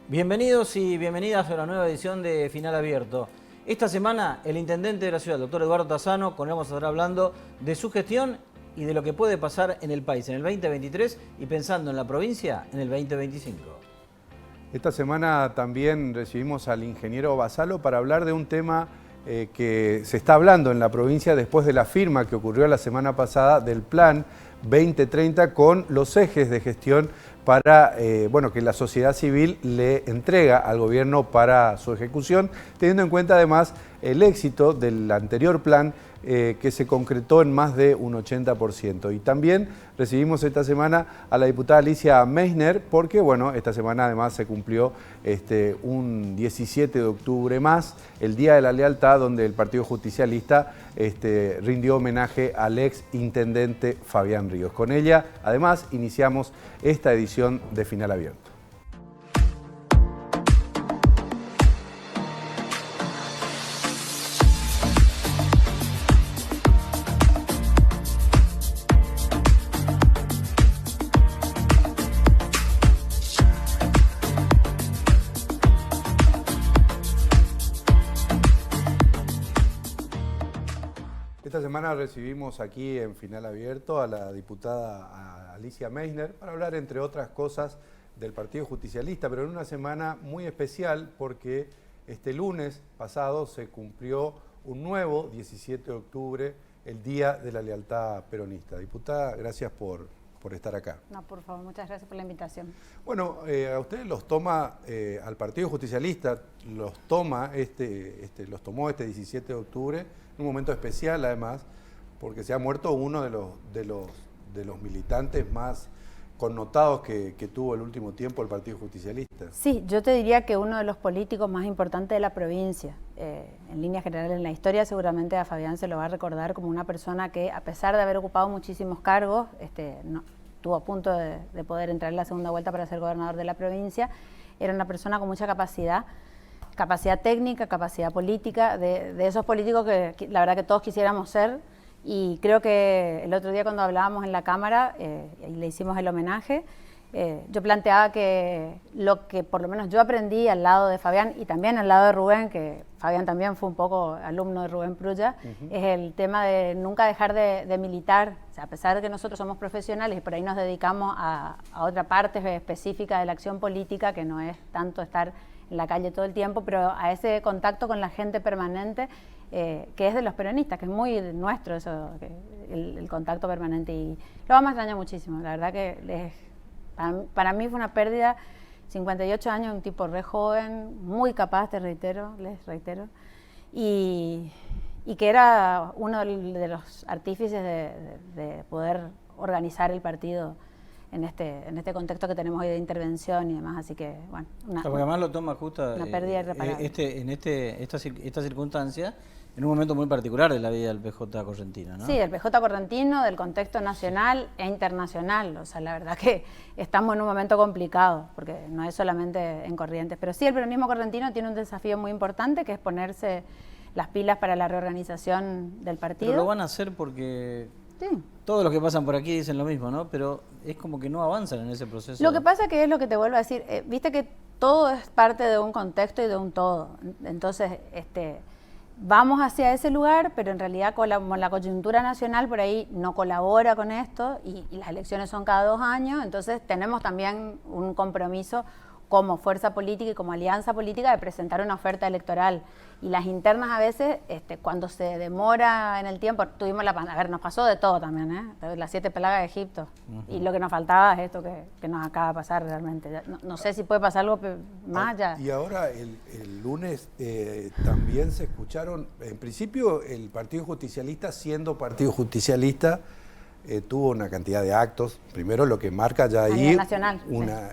Bienvenidos y bienvenidas a una nueva edición de Final Abierto. Esta semana el intendente de la ciudad, el doctor Eduardo Tazzano, con él vamos a estar hablando de su gestión y de lo que puede pasar en el país en el 2023 y pensando en la provincia en el 2025. Esta semana también recibimos al ingeniero Basalo para hablar de un tema que se está hablando en la provincia después de la firma que ocurrió la semana pasada del Plan 2030 con los ejes de gestión para que la sociedad civil le entrega al gobierno para su ejecución, teniendo en cuenta además el éxito del anterior plan que se concretó en más de un 80%. Y también recibimos esta semana a la diputada Alicia Meissner porque esta semana además se cumplió un 17 de octubre más, el Día de la Lealtad, donde el Partido Justicialista rindió homenaje al ex intendente Fabián Ríos. Con ella, además, iniciamos esta edición de Final Abierto. Esta semana recibimos aquí en Final Abierto a la diputada Alicia Meissner para hablar, entre otras cosas, del Partido Justicialista, pero en una semana muy especial porque este lunes pasado se cumplió un nuevo 17 de octubre, el Día de la Lealtad Peronista. Diputada, gracias por estar acá. No, por favor, muchas gracias por la invitación. Bueno, a ustedes los toma, al Partido Justicialista los tomó este 17 de octubre, en un momento especial además, porque se ha muerto uno de los militantes más connotados que tuvo el último tiempo el Partido Justicialista. Sí, yo te diría que uno de los políticos más importantes de la provincia, en líneas generales en la historia, seguramente a Fabián se lo va a recordar como una persona que, a pesar de haber ocupado muchísimos cargos, estuvo a punto de poder entrar en la segunda vuelta para ser gobernador de la provincia. Era una persona con mucha capacidad técnica, capacidad política, de esos políticos que la verdad que todos quisiéramos ser. Y creo que el otro día cuando hablábamos en la Cámara y le hicimos el homenaje, yo planteaba que lo que por lo menos yo aprendí al lado de Fabián y también al lado de Rubén, que Fabián también fue un poco alumno de Rubén Prulla, es el tema de nunca dejar de militar. O sea, a pesar de que nosotros somos profesionales y por ahí nos dedicamos a otra parte específica de la acción política, que no es tanto estar en la calle todo el tiempo, pero a ese contacto con la gente permanente, que es de los peronistas, que es muy nuestro eso, el contacto permanente, y lo vamos a extrañar muchísimo. La verdad que para mí fue una pérdida. 58 años, un tipo re joven, muy capaz, les reitero, y que era uno de los artífices de poder organizar el partido en este contexto que tenemos hoy de intervención y demás, así que, bueno, Porque además lo toma justo una pérdida irreparable. esta circunstancia en un momento muy particular de la vida del PJ correntino, ¿no? Sí, del PJ correntino, del contexto nacional e internacional. O sea, la verdad que estamos en un momento complicado, porque no es solamente en Corrientes. Pero sí, el peronismo correntino tiene un desafío muy importante, que es ponerse las pilas para la reorganización del partido. Pero lo van a hacer porque sí, todos los que pasan por aquí dicen lo mismo, ¿no? Pero es como que no avanzan en ese proceso. Lo que pasa que es lo que te vuelvo a decir, viste que todo es parte de un contexto y de un todo. Entonces, vamos hacia ese lugar, pero en realidad como la coyuntura nacional por ahí no colabora con esto y las elecciones son cada 2 años, entonces tenemos también un compromiso como fuerza política y como alianza política de presentar una oferta electoral. Y las internas a veces, cuando se demora en el tiempo, tuvimos nos pasó de todo también, las 7 plagas de Egipto. Y lo que nos faltaba es esto que nos acaba de pasar realmente. No sé si puede pasar algo más allá. Y ahora el lunes también se escucharon, en principio el Partido Justicialista, siendo Partido Justicialista, tuvo una cantidad de actos, primero lo que marca ya ahí nacional,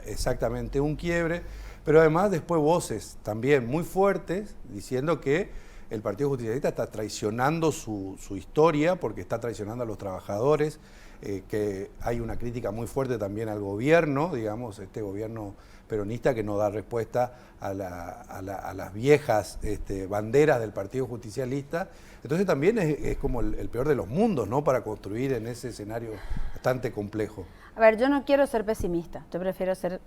exactamente un quiebre, pero además después voces también muy fuertes diciendo que el Partido Justicialista está traicionando su historia, porque está traicionando a los trabajadores, que hay una crítica muy fuerte también al gobierno, digamos, este gobierno peronista que no da respuesta a las viejas banderas del Partido Justicialista. Entonces también es como el peor de los mundos, ¿no?, para construir en ese escenario bastante complejo. A ver, yo no quiero ser pesimista, yo prefiero ser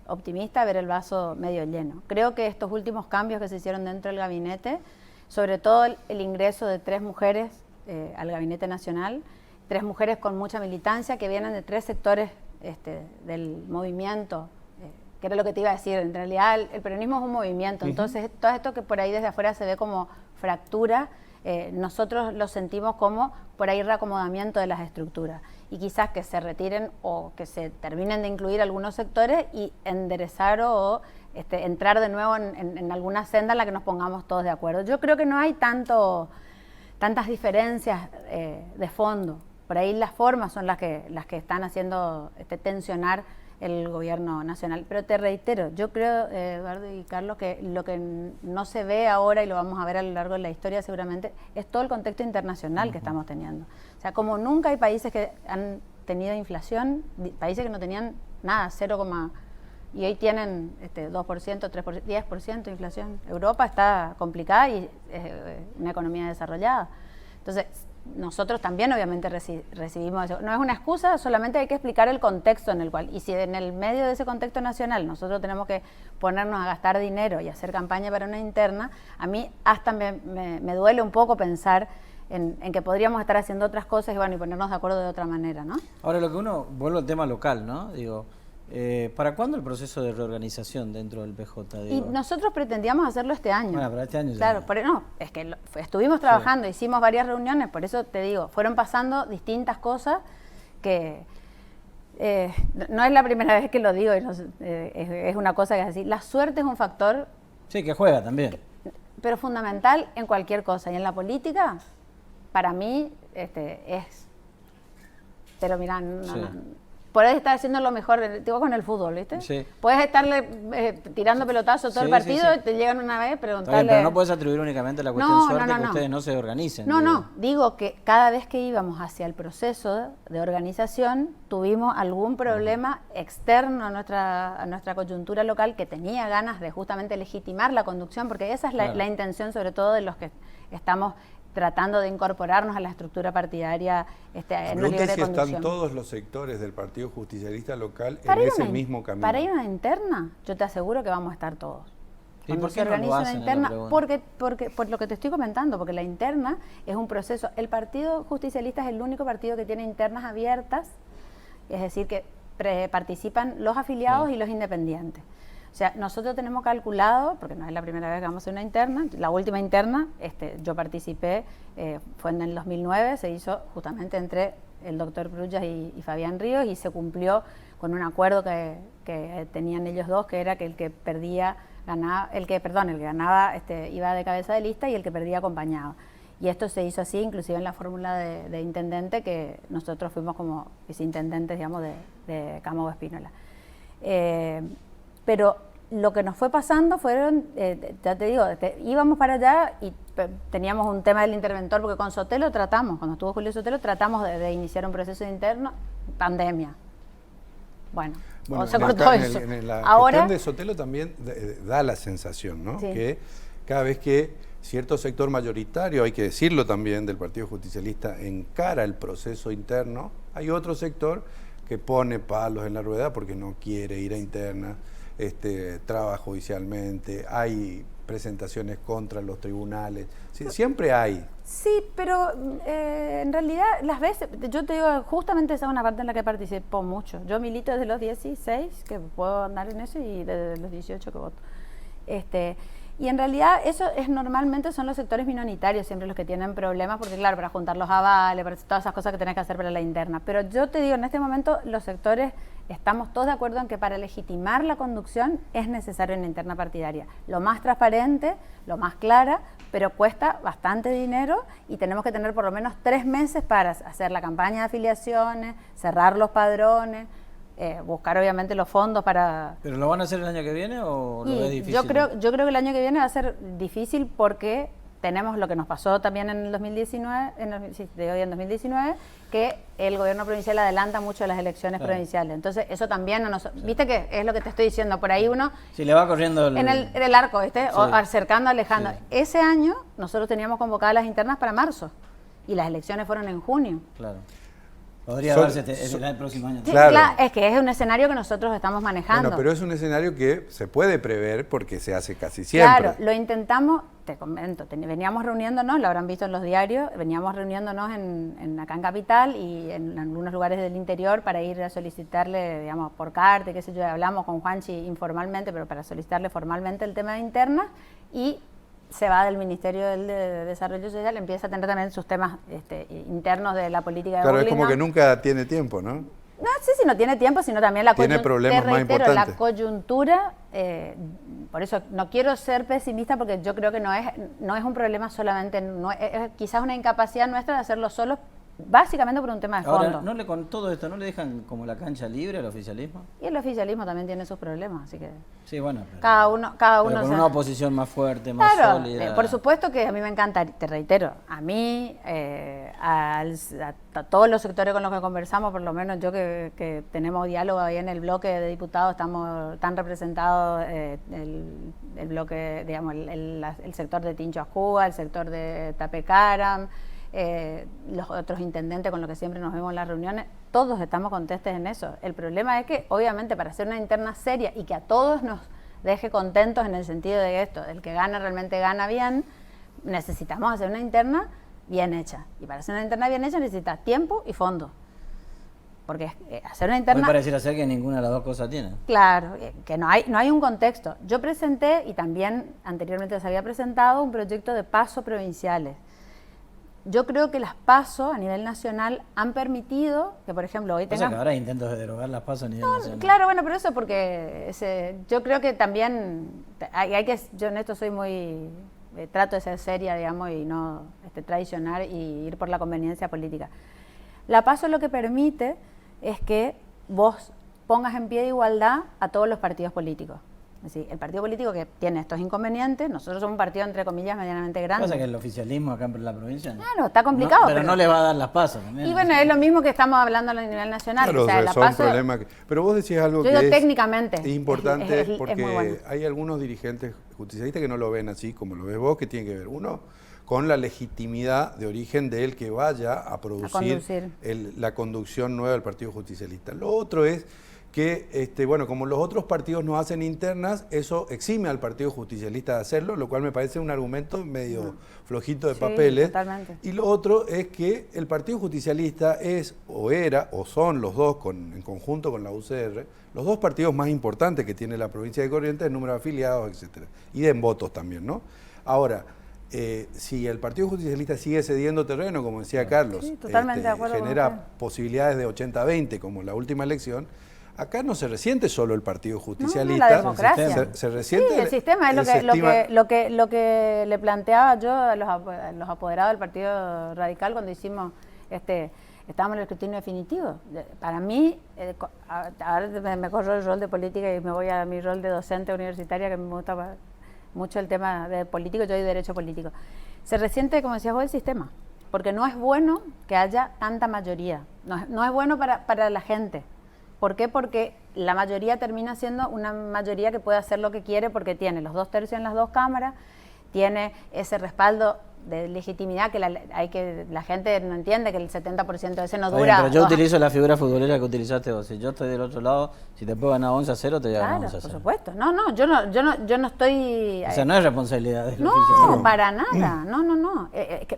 optimista, ver el vaso medio lleno. Creo que estos últimos cambios que se hicieron dentro del gabinete, sobre todo el ingreso de 3 mujeres al Gabinete Nacional, 3 mujeres con mucha militancia que vienen de 3 sectores del movimiento, que era lo que te iba a decir, en realidad el peronismo es un movimiento, entonces todo esto que por ahí desde afuera se ve como fractura, nosotros lo sentimos como por ahí reacomodamiento de las estructuras y quizás que se retiren o que se terminen de incluir algunos sectores y enderezar o entrar de nuevo en alguna senda en la que nos pongamos todos de acuerdo. Yo creo que no hay tantas diferencias de fondo, por ahí las formas son las que están haciendo tensionar el gobierno nacional. Pero te reitero, yo creo, Eduardo y Carlos, que lo que no se ve ahora y lo vamos a ver a lo largo de la historia seguramente es todo el contexto internacional que estamos teniendo. O sea, como nunca hay países que han tenido inflación, países que no tenían nada, 0, y hoy tienen 2%, 3%, 10% de inflación. Europa está complicada y es una economía desarrollada. Entonces, nosotros también obviamente recibimos eso. No es una excusa, solamente hay que explicar el contexto en el cual, y si en el medio de ese contexto nacional nosotros tenemos que ponernos a gastar dinero y hacer campaña para una interna, a mí hasta me duele un poco pensar en que podríamos estar haciendo otras cosas y ponernos de acuerdo de otra manera, ¿no? Ahora lo que vuelvo al tema local, ¿no? Digo, ¿para cuándo el proceso de reorganización dentro del PJ? Y nosotros pretendíamos hacerlo este año. Bueno, para este año ya. Claro, es que estuvimos trabajando, hicimos varias reuniones, por eso te digo, fueron pasando distintas cosas que no es la primera vez que lo digo, es una cosa que es así. La suerte es un factor... Sí, que juega también. Pero fundamental en cualquier cosa. Y en la política, para mí, es... Pero mirá, podés estar haciendo lo mejor, digo con el fútbol, ¿viste? Sí. Podés estarle ito pelotazos todo el partido y te llegan una vez, preguntarle... Pero no puedes atribuir únicamente la cuestión suerte que ustedes no se organicen. No, digo que cada vez que íbamos hacia el proceso de organización, tuvimos algún problema externo a nuestra coyuntura local que tenía ganas de justamente legitimar la conducción, porque esa es la intención sobre todo de los que estamos tratando de incorporarnos a la estructura partidaria en una libre conducción. Están todos los sectores del Partido Justicialista local en ese mismo camino. Para ir a una interna, yo te aseguro que vamos a estar todos. ¿Y por qué no lo hacen? Interna, porque por lo que te estoy comentando, porque la interna es un proceso. El Partido Justicialista es el único partido que tiene internas abiertas, es decir, que participan los afiliados y los independientes. O sea, nosotros tenemos calculado, porque no es la primera vez que vamos a hacer una interna, la última interna, yo participé, fue en el 2009, se hizo justamente entre el doctor Brullas y Fabián Ríos y se cumplió con un acuerdo que tenían ellos dos, que era que el que ganaba iba de cabeza de lista y el que perdía acompañaba. Y esto se hizo así, inclusive en la fórmula de intendente, que nosotros fuimos como viceintendentes, digamos, de Cámago Espínola. Pero lo que nos fue pasando fueron, ya te digo, íbamos para allá y teníamos un tema del interventor, porque con Sotelo tratamos, cuando estuvo Julio Sotelo, tratamos de iniciar un proceso interno, pandemia. Bueno se cortó eso. En la gestión de Sotelo también da la sensación, ¿no? Sí. Que cada vez que cierto sector mayoritario, hay que decirlo también, del Partido Justicialista, encara el proceso interno, hay otro sector que pone palos en la rueda porque no quiere ir a interna, traba judicialmente, hay presentaciones contra los tribunales, sí, siempre hay. Sí, pero en realidad las veces, yo te digo, justamente esa es una parte en la que participo mucho. Yo milito desde los 16, que puedo andar en eso, y desde los 18 que voto. Y en realidad eso normalmente son los sectores minoritarios siempre los que tienen problemas, porque claro, para juntar los avales, para todas esas cosas que tenés que hacer para la interna. Pero yo te digo, en este momento los sectores estamos todos de acuerdo en que para legitimar la conducción es necesaria una interna partidaria. Lo más transparente, lo más clara, pero cuesta bastante dinero y tenemos que tener por lo menos 3 meses para hacer la campaña de afiliaciones, cerrar los padrones, buscar obviamente los fondos para... ¿Pero lo van a hacer el año que viene o lo ves difícil? Yo creo que el año que viene va a ser difícil porque tenemos lo que nos pasó también en el 2019, en 2019, que el gobierno provincial adelanta mucho las elecciones provinciales. Entonces eso también viste que es lo que te estoy diciendo, por ahí uno... Si le va corriendo en el arco, o acercando, alejando. Sí. Ese año nosotros teníamos convocadas las internas para marzo y las elecciones fueron en junio. Claro. Podría darse el próximo año. Sí, Claro. es que es un escenario que nosotros estamos manejando. Bueno, pero es un escenario que se puede prever porque se hace casi siempre. Claro, lo intentamos, te comento, veníamos reuniéndonos, lo habrán visto en los diarios, veníamos reuniéndonos acá en Capital y en algunos lugares del interior para ir a solicitarle, digamos, por carta, qué sé yo, hablamos con Juanchi informalmente, pero para solicitarle formalmente el tema de interna, y se va del Ministerio de Desarrollo Social, empieza a tener también sus temas internos de la política de Claro, es Burlingame. como que nunca tiene tiempo, ¿no? No sé si no tiene tiempo, sino también la Tiene problemas más importantes. la coyuntura, por eso no quiero ser pesimista porque yo creo que no es un problema solamente, es quizás una incapacidad nuestra de hacerlo solos, básicamente por un tema de fondo. Ahora, con todo esto, ¿no le dejan como la cancha libre al oficialismo? Y el oficialismo también tiene sus problemas, así que Sí, bueno. Pero, cada uno pero con una oposición más fuerte, más claro, sólida. por supuesto que a mí me encanta, te reitero, a mí, a todos los sectores con los que conversamos, por lo menos yo que tenemos diálogo ahí en el bloque de diputados, tan representados el bloque, digamos, el sector de Tincho Ascúa, el sector de Tapecaram, los otros intendentes con los que siempre nos vemos en las reuniones, todos estamos contestes en eso. El problema es que, obviamente, para hacer una interna seria y que a todos nos deje contentos en el sentido de esto, el que gana realmente gana bien, necesitamos hacer una interna bien hecha. Y para hacer una interna bien hecha necesitas tiempo y fondo. Porque hacer una interna... Muy pareciera ser que ninguna de las dos cosas tiene. Claro, que no hay un contexto. Yo presenté, y también anteriormente se había presentado, un proyecto de PASO provinciales. Yo creo que las PASO a nivel nacional han permitido que, por ejemplo, hoy O sea tengamos... que ahora hay intentos de derogar las PASO a nivel nacional. Claro, bueno, pero eso porque yo creo que también yo en esto soy muy... trato de ser seria, digamos, y no traicionar y ir por la conveniencia política. La PASO lo que permite es que vos pongas en pie de igualdad a todos los partidos políticos. Es decir, el partido político que tiene estos inconvenientes, nosotros somos un partido, entre comillas, medianamente grande. Pasa que el oficialismo acá en la provincia no. Claro, está complicado. Pero no le va a dar las PASO también. Y bueno, es lo mismo que estamos hablando a nivel nacional. Claro, o sea, la son PASO, problemas pero vos decís algo yo que digo técnicamente, es importante es porque muy bueno. hay algunos dirigentes justicialistas que no lo ven así como lo ves vos, que tienen que ver, uno, con la legitimidad de origen de él que vaya a producir la conducción nueva del Partido Justicialista. Lo otro es que, bueno, como los otros partidos no hacen internas, eso exime al Partido Justicialista de hacerlo, lo cual me parece un argumento medio flojito de papeles. Totalmente. Y lo otro es que el Partido Justicialista es, o era, o son los dos, en conjunto con la UCR, los dos partidos más importantes que tiene la provincia de Corrientes en número de afiliados, etcétera, y en votos también, ¿no? Ahora, si el Partido Justicialista sigue cediendo terreno, como decía Carlos, sí, totalmente de acuerdo con genera usted. Posibilidades de 80-20, como la última elección. Acá no se resiente solo el Partido Justicialista, la democracia. Se resiente sí, el sistema es lo que le planteaba yo a los apoderados del Partido Radical cuando hicimos estábamos en el escrutinio definitivo. Para mí, ahora me corro el rol de política y me voy a mi rol de docente universitaria, que me gusta mucho el tema de político, yo doy derecho político. Se resiente, como decías vos, el sistema, porque no es bueno que haya tanta mayoría, no es bueno para la gente. ¿Por qué? Porque la mayoría termina siendo una mayoría que puede hacer lo que quiere porque tiene los 2/3 en las dos cámaras, tiene ese respaldo de legitimidad que la gente no entiende, que el 70% de ese no dura. Pero yo utilizo la figura futbolera que utilizaste vos. Si yo estoy del otro lado, si te puedo ganar 11-0, te voy a ganar 11-0. Por supuesto. Yo no estoy... O sea, no es responsabilidad del No, oficialismo. para nada. No.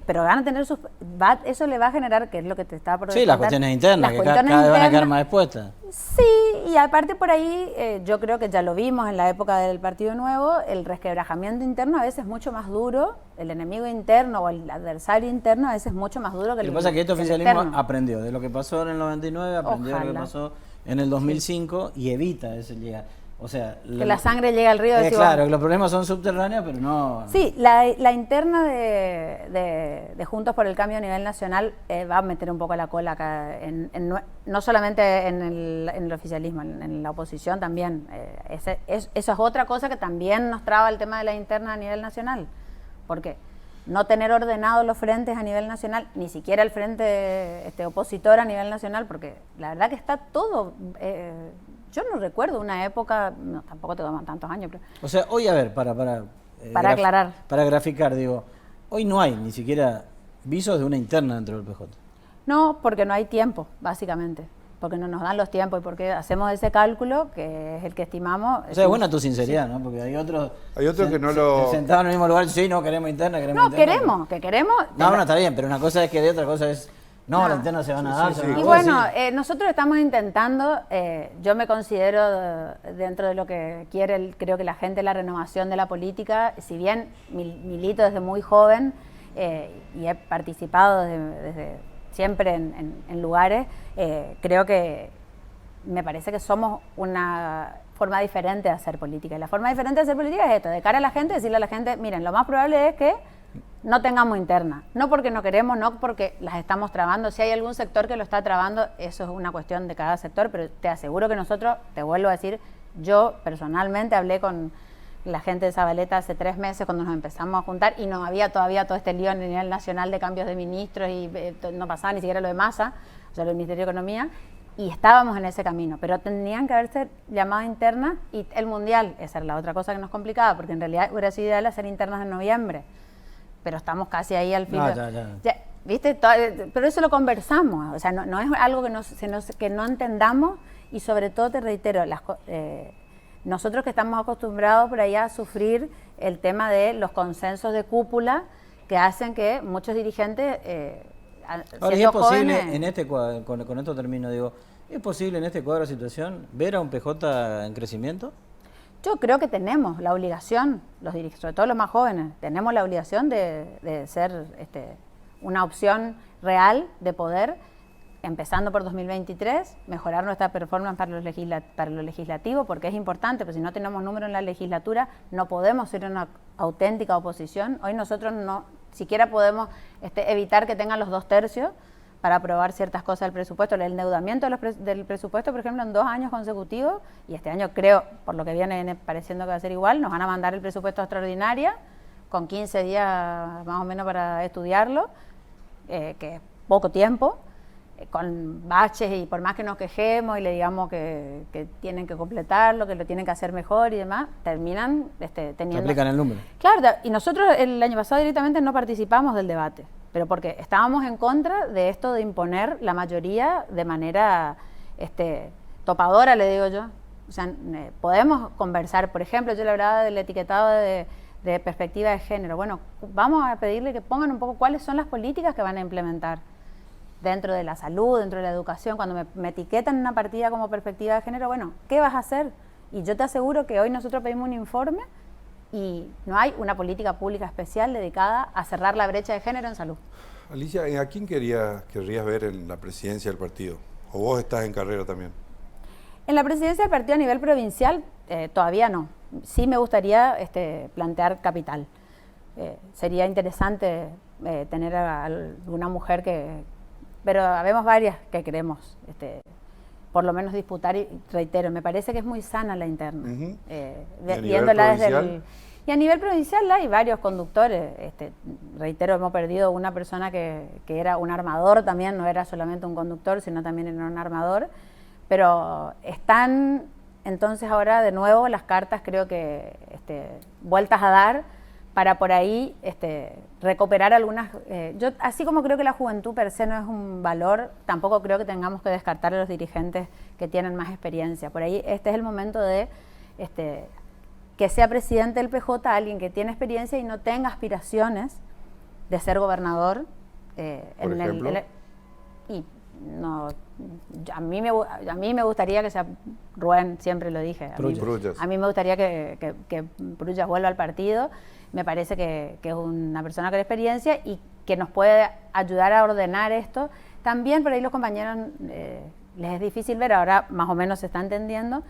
Pero van a tener eso le va a generar, que es lo que te estaba por Sí, las cuestiones internas, que cada vez van a quedar más expuestas. Sí, y aparte por ahí, yo creo que ya lo vimos en la época del Partido Nuevo, el resquebrajamiento interno a veces es mucho más duro, el enemigo interno o el adversario interno a veces es mucho más duro que el Lo que pasa es que este oficialismo aprendió de lo que pasó en el 99, aprendió de lo que pasó en el 2005 y evita ese llegar. O sea, que la sangre llega al río. Claro, que los problemas son subterráneos, pero no... Sí, la interna de Juntos por el Cambio a nivel nacional va a meter un poco la cola acá, no solamente en el oficialismo, en la oposición también. Eso es otra cosa que también nos traba el tema de la interna a nivel nacional. Porque no tener ordenados los frentes a nivel nacional, ni siquiera el frente opositor a nivel nacional, porque la verdad que está todo... yo no recuerdo una época, no, tampoco tengo tantos años, pero... O sea, hoy, a ver, para aclarar. Para graficar, digo, hoy no hay ni siquiera visos de una interna dentro del PJ. No, porque no hay tiempo, básicamente. Porque no nos dan los tiempos y porque hacemos ese cálculo, que es el que estimamos. O sea, es buena tu sinceridad, ¿no? Porque hay otros que no lo... sentados en el mismo lugar, sí, no, queremos interna, queremos No, interna. queremos, que queremos. No, bueno, está bien, pero una cosa es que de otra cosa es, no, la interna se van a dar. sí, se van a Y dar, bueno, sí. nosotros estamos intentando, yo me considero dentro de lo que quiere, creo que la gente, la renovación de la política, si bien milito desde muy joven y he participado desde siempre en lugares, creo que me parece que somos una forma diferente de hacer política. Y la forma diferente de hacer política es esto, de cara a la gente, decirle a la gente, miren, lo más probable es que no tengamos interna. No porque no queremos, no porque las estamos trabando. Si hay algún sector que lo está trabando, eso es una cuestión de cada sector, pero te aseguro que nosotros, te vuelvo a decir, yo personalmente hablé con la gente de Zabaleta hace 3 meses cuando nos empezamos a juntar y no había todavía todo este lío a nivel nacional de cambios de ministros y no pasaba ni siquiera lo de Massa, o sea, lo del Ministerio de Economía, y estábamos en ese camino, pero tenían que haberse llamado internas y el Mundial, esa era la otra cosa que nos complicaba, porque en realidad hubiera sido ideal hacer internas en noviembre, pero estamos casi ahí al final. Ya, ¿viste? Pero eso lo conversamos, o sea, no es algo que no entendamos y sobre todo, te reitero, nosotros que estamos acostumbrados por ahí a sufrir el tema de los consensos de cúpula que hacen que muchos dirigentes... Ahora, ¿y es posible en este cuadro, con esto termino, digo, ¿es posible en este cuadro de situación ver a un PJ en crecimiento? Yo creo que tenemos la obligación, sobre todo los más jóvenes, tenemos la obligación de ser una opción real de poder, empezando por 2023, mejorar nuestra performance para lo legislativo, porque es importante, porque si no tenemos número en la legislatura, no podemos ser una auténtica oposición. Hoy nosotros no siquiera podemos evitar que tengan los 2/3 para aprobar ciertas cosas del presupuesto. El endeudamiento del presupuesto, por ejemplo, en 2 años consecutivos, y este año creo, por lo que viene pareciendo que va a ser igual, nos van a mandar el presupuesto extraordinario con 15 días más o menos para estudiarlo, que es poco tiempo, con baches y por más que nos quejemos y le digamos que tienen que completarlo, que lo tienen que hacer mejor y demás, terminan teniendo... Aplican el número. Claro, y nosotros el año pasado directamente no participamos del debate, pero porque estábamos en contra de esto de imponer la mayoría de manera topadora, le digo yo. O sea, podemos conversar, por ejemplo, yo le hablaba del etiquetado de perspectiva de género. Bueno, vamos a pedirle que pongan un poco cuáles son las políticas que van a implementar dentro de la salud, dentro de la educación. Cuando me etiquetan en una partida como perspectiva de género, bueno, ¿qué vas a hacer? Y yo te aseguro que hoy nosotros pedimos un informe y no hay una política pública especial dedicada a cerrar la brecha de género en salud. Alicia, ¿a quién querrías ver en la presidencia del partido? ¿O vos estás en carrera también? En la presidencia del partido a nivel provincial todavía no. Sí me gustaría plantear capital. Sería interesante tener a alguna mujer pero habemos varias que queremos por lo menos disputar y reitero, me parece que es muy sana la interna. Viéndola desde y a nivel provincial hay varios conductores, reitero, hemos perdido una persona que era un armador también, no era solamente un conductor, sino también era un armador, pero están entonces ahora de nuevo las cartas creo que vueltas a dar para por ahí recuperar algunas... yo así como creo que la juventud per se no es un valor, tampoco creo que tengamos que descartar a los dirigentes que tienen más experiencia. Por ahí es el momento de que sea presidente del PJ alguien que tiene experiencia y no tenga aspiraciones de ser gobernador. ¿Por ejemplo? A mí me gustaría que sea Rubén, siempre lo dije. A mí me gustaría que Prullas vuelva al partido. Me parece que es una persona con experiencia y que nos puede ayudar a ordenar esto. También por ahí los compañeros les es difícil ver, ahora más o menos se está entendiendo,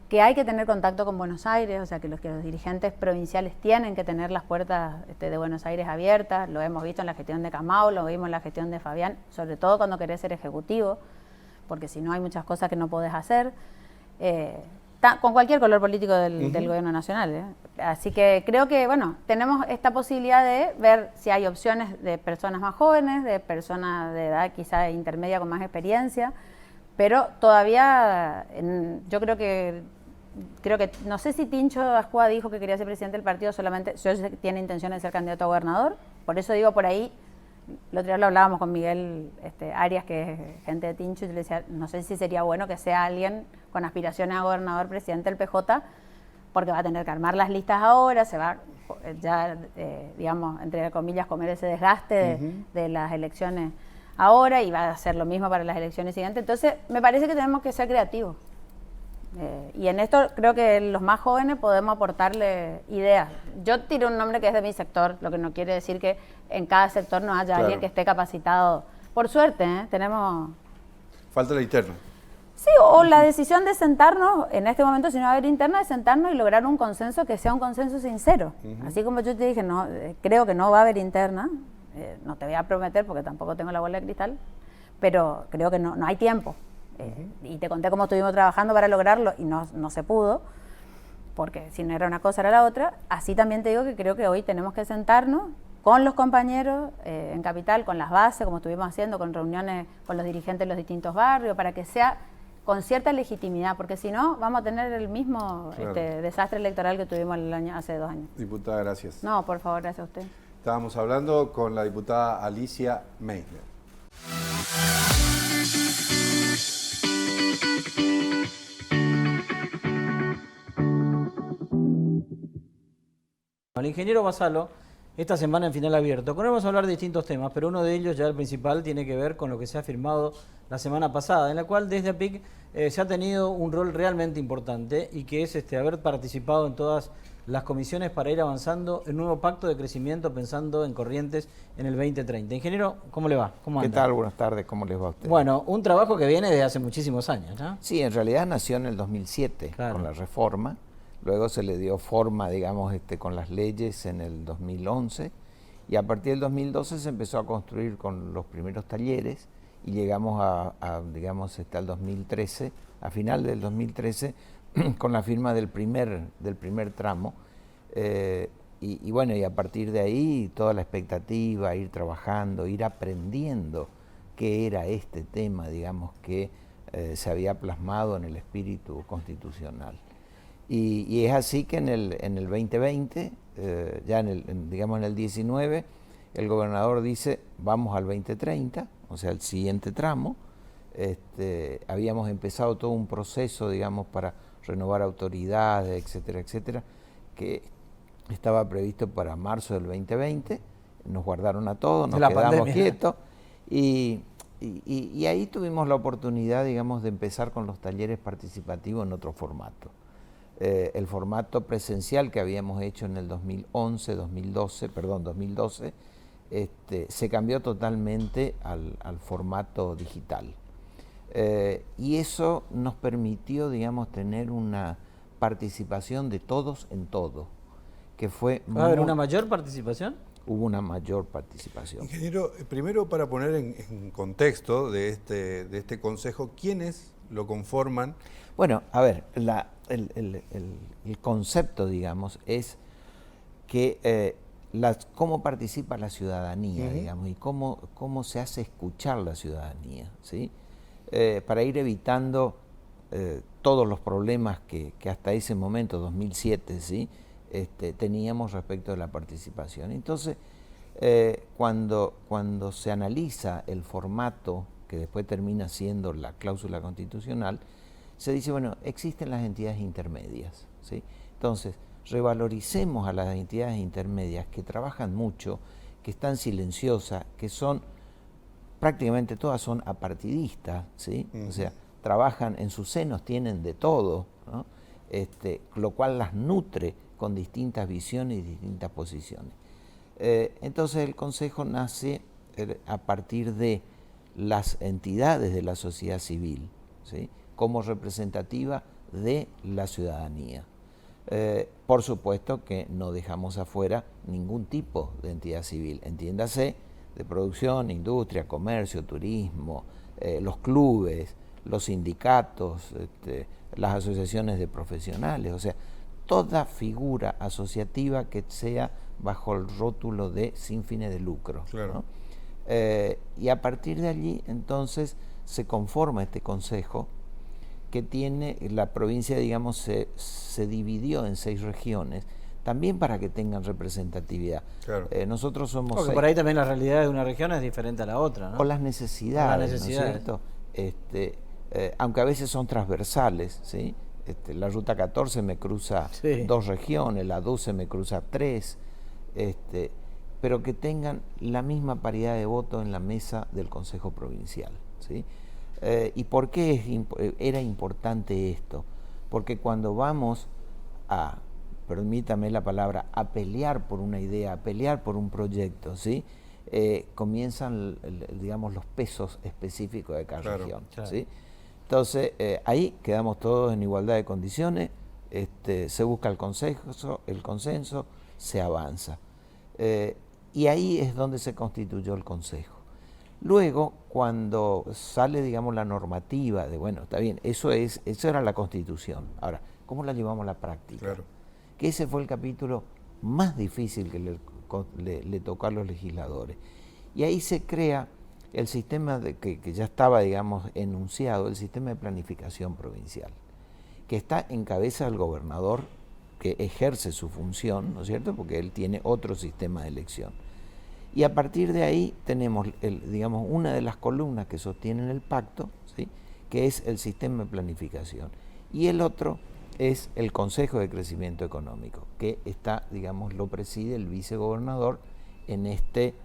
que hay que tener contacto con Buenos Aires, o sea que los dirigentes provinciales tienen que tener las puertas de Buenos Aires abiertas. Lo hemos visto en la gestión de Camao, lo vimos en la gestión de Fabián, sobre todo cuando querés ser ejecutivo, porque si no hay muchas cosas que no podés hacer. Con cualquier color político del gobierno nacional. Así que creo que, bueno, tenemos esta posibilidad de ver si hay opciones de personas más jóvenes, de personas de edad quizá intermedia con más experiencia, pero todavía yo creo que, no sé si Tincho Ascua dijo que quería ser presidente del partido solamente, yo sé que tiene intención de ser candidato a gobernador, por eso digo por ahí, el otro día lo hablábamos con Miguel Arias, que es gente de Tincho, y le decía, no sé si sería bueno que sea alguien con aspiraciones a gobernador, presidente del PJ, porque va a tener que armar las listas ahora, se va ya, digamos, entre comillas, comer ese desgaste de las elecciones ahora, y va a hacer lo mismo para las elecciones siguientes. Entonces, me parece que tenemos que ser creativos. Y en esto creo que los más jóvenes podemos aportarle ideas. Yo tiro un nombre que es de mi sector, lo que no quiere decir que en cada sector no haya alguien que esté capacitado. Por suerte, tenemos... Falta la interna. Sí, o la decisión de sentarnos, en este momento si no va a haber interna, de sentarnos y lograr un consenso que sea un consenso sincero. Así como yo te dije, no, creo que no va a haber interna, no te voy a prometer porque tampoco tengo la bola de cristal, pero creo que no hay tiempo. Y te conté cómo estuvimos trabajando para lograrlo y no se pudo, porque si no era una cosa era la otra. Así también te digo que creo que hoy tenemos que sentarnos con los compañeros en Capital, con las bases, como estuvimos haciendo, con reuniones con los dirigentes de los distintos barrios, para que sea con cierta legitimidad, porque si no vamos a tener el mismo desastre electoral que tuvimos hace 2 años. Diputada, gracias. No, por favor, gracias a usted. Estábamos hablando con la diputada Alicia Meisner. El ingeniero Vasalo, esta semana en Final Abierto. Con él vamos a hablar de distintos temas, pero uno de ellos, ya el principal, tiene que ver con lo que se ha firmado la semana pasada, en la cual desde APIC se ha tenido un rol realmente importante, y que es haber participado en todas las comisiones para ir avanzando el nuevo pacto de crecimiento, pensando en Corrientes en el 2030. Ingeniero, ¿cómo le va? ¿Cómo anda? ¿Qué tal? Buenas tardes, ¿cómo les va a ustedes? Bueno, un trabajo que viene desde hace muchísimos años, ¿no? Sí, en realidad nació en el 2007, claro, con la reforma. Luego se le dio forma, digamos, con las leyes en el 2011, y a partir del 2012 se empezó a construir con los primeros talleres, y llegamos digamos, al 2013, a final del 2013, con la firma del primer tramo. Y bueno, y a partir de ahí toda la expectativa, ir trabajando, ir aprendiendo qué era este tema, digamos, que se había plasmado en el espíritu constitucional. Y es así que en el 2020, ya digamos en el 19, el gobernador dice, vamos al 2030, o sea, el siguiente tramo. Habíamos empezado todo un proceso, digamos, para renovar autoridades, etcétera, etcétera, que estaba previsto para marzo del 2020, nos guardaron a todos, nos quedamos quietos, y ahí tuvimos la oportunidad, digamos, de empezar con los talleres participativos en otro formato. El formato presencial que habíamos hecho en el 2012, se cambió totalmente al formato digital. Y eso nos permitió, digamos, tener una participación de todos en todo, que fue... ¿Va a haber una mayor participación? Hubo una mayor participación. Ingeniero, primero para poner en contexto de este consejo, ¿quiénes lo conforman? Bueno, a ver, el concepto, digamos, es que cómo participa la ciudadanía, digamos, y cómo se hace escuchar la ciudadanía, ¿sí? Para ir evitando todos los problemas que hasta ese momento, 2007, ¿sí? Teníamos respecto de la participación. Entonces, cuando se analiza el formato que después termina siendo la cláusula constitucional, se dice, bueno, existen las entidades intermedias, ¿sí? Entonces, revaloricemos a las entidades intermedias que trabajan mucho, que están silenciosas, que son, prácticamente todas son apartidistas, ¿sí? O sea, trabajan en sus senos, tienen de todo, ¿no? Lo cual las nutre con distintas visiones y distintas posiciones. Entonces el Consejo nace a partir de las entidades de la sociedad civil, ¿sí? Como representativa de la ciudadanía. Por supuesto que no dejamos afuera ningún tipo de entidad civil, entiéndase, de producción, industria, comercio, turismo, los clubes, los sindicatos, las asociaciones de profesionales, o sea, toda figura asociativa que sea bajo el rótulo de sin fines de lucro, claro, ¿no? Y a partir de allí, entonces, se conforma este consejo que tiene, la provincia, digamos, se dividió en 6 regiones, también para que tengan representatividad. Claro. Nosotros somos... Porque por ahí también la realidad de una región es diferente a la otra, ¿no? O las necesidades, O las necesidades. ¿no es cierto? Aunque a veces son transversales, ¿sí? La ruta 14 me cruza Sí. 2 regiones, la 12 me cruza 3, pero que tengan la misma paridad de voto en la mesa del Consejo Provincial, ¿sí? ¿Y por qué era importante esto? Porque cuando vamos a, permítame la palabra, a pelear por una idea, a pelear por un proyecto, ¿sí? Comienzan, digamos, los pesos específicos de cada región, claro. ¿sí? Entonces, ahí quedamos todos en igualdad de condiciones, se busca el consenso, se avanza. Y ahí es donde se constituyó el Consejo. Luego, cuando sale, digamos, la normativa de, bueno, está bien, eso era la Constitución. Ahora, ¿cómo la llevamos a la práctica? Claro. Que ese fue el capítulo más difícil que le tocó a los legisladores. Y ahí se crea el sistema que ya estaba, digamos, enunciado, el sistema de planificación provincial, que está en cabeza del gobernador, que ejerce su función, ¿no es cierto?, porque él tiene otro sistema de elección. Y a partir de ahí tenemos, digamos, una de las columnas que sostienen el pacto, ¿sí?, que es el sistema de planificación. Y el otro es el Consejo de Crecimiento Económico, que está, digamos, lo preside el vicegobernador en este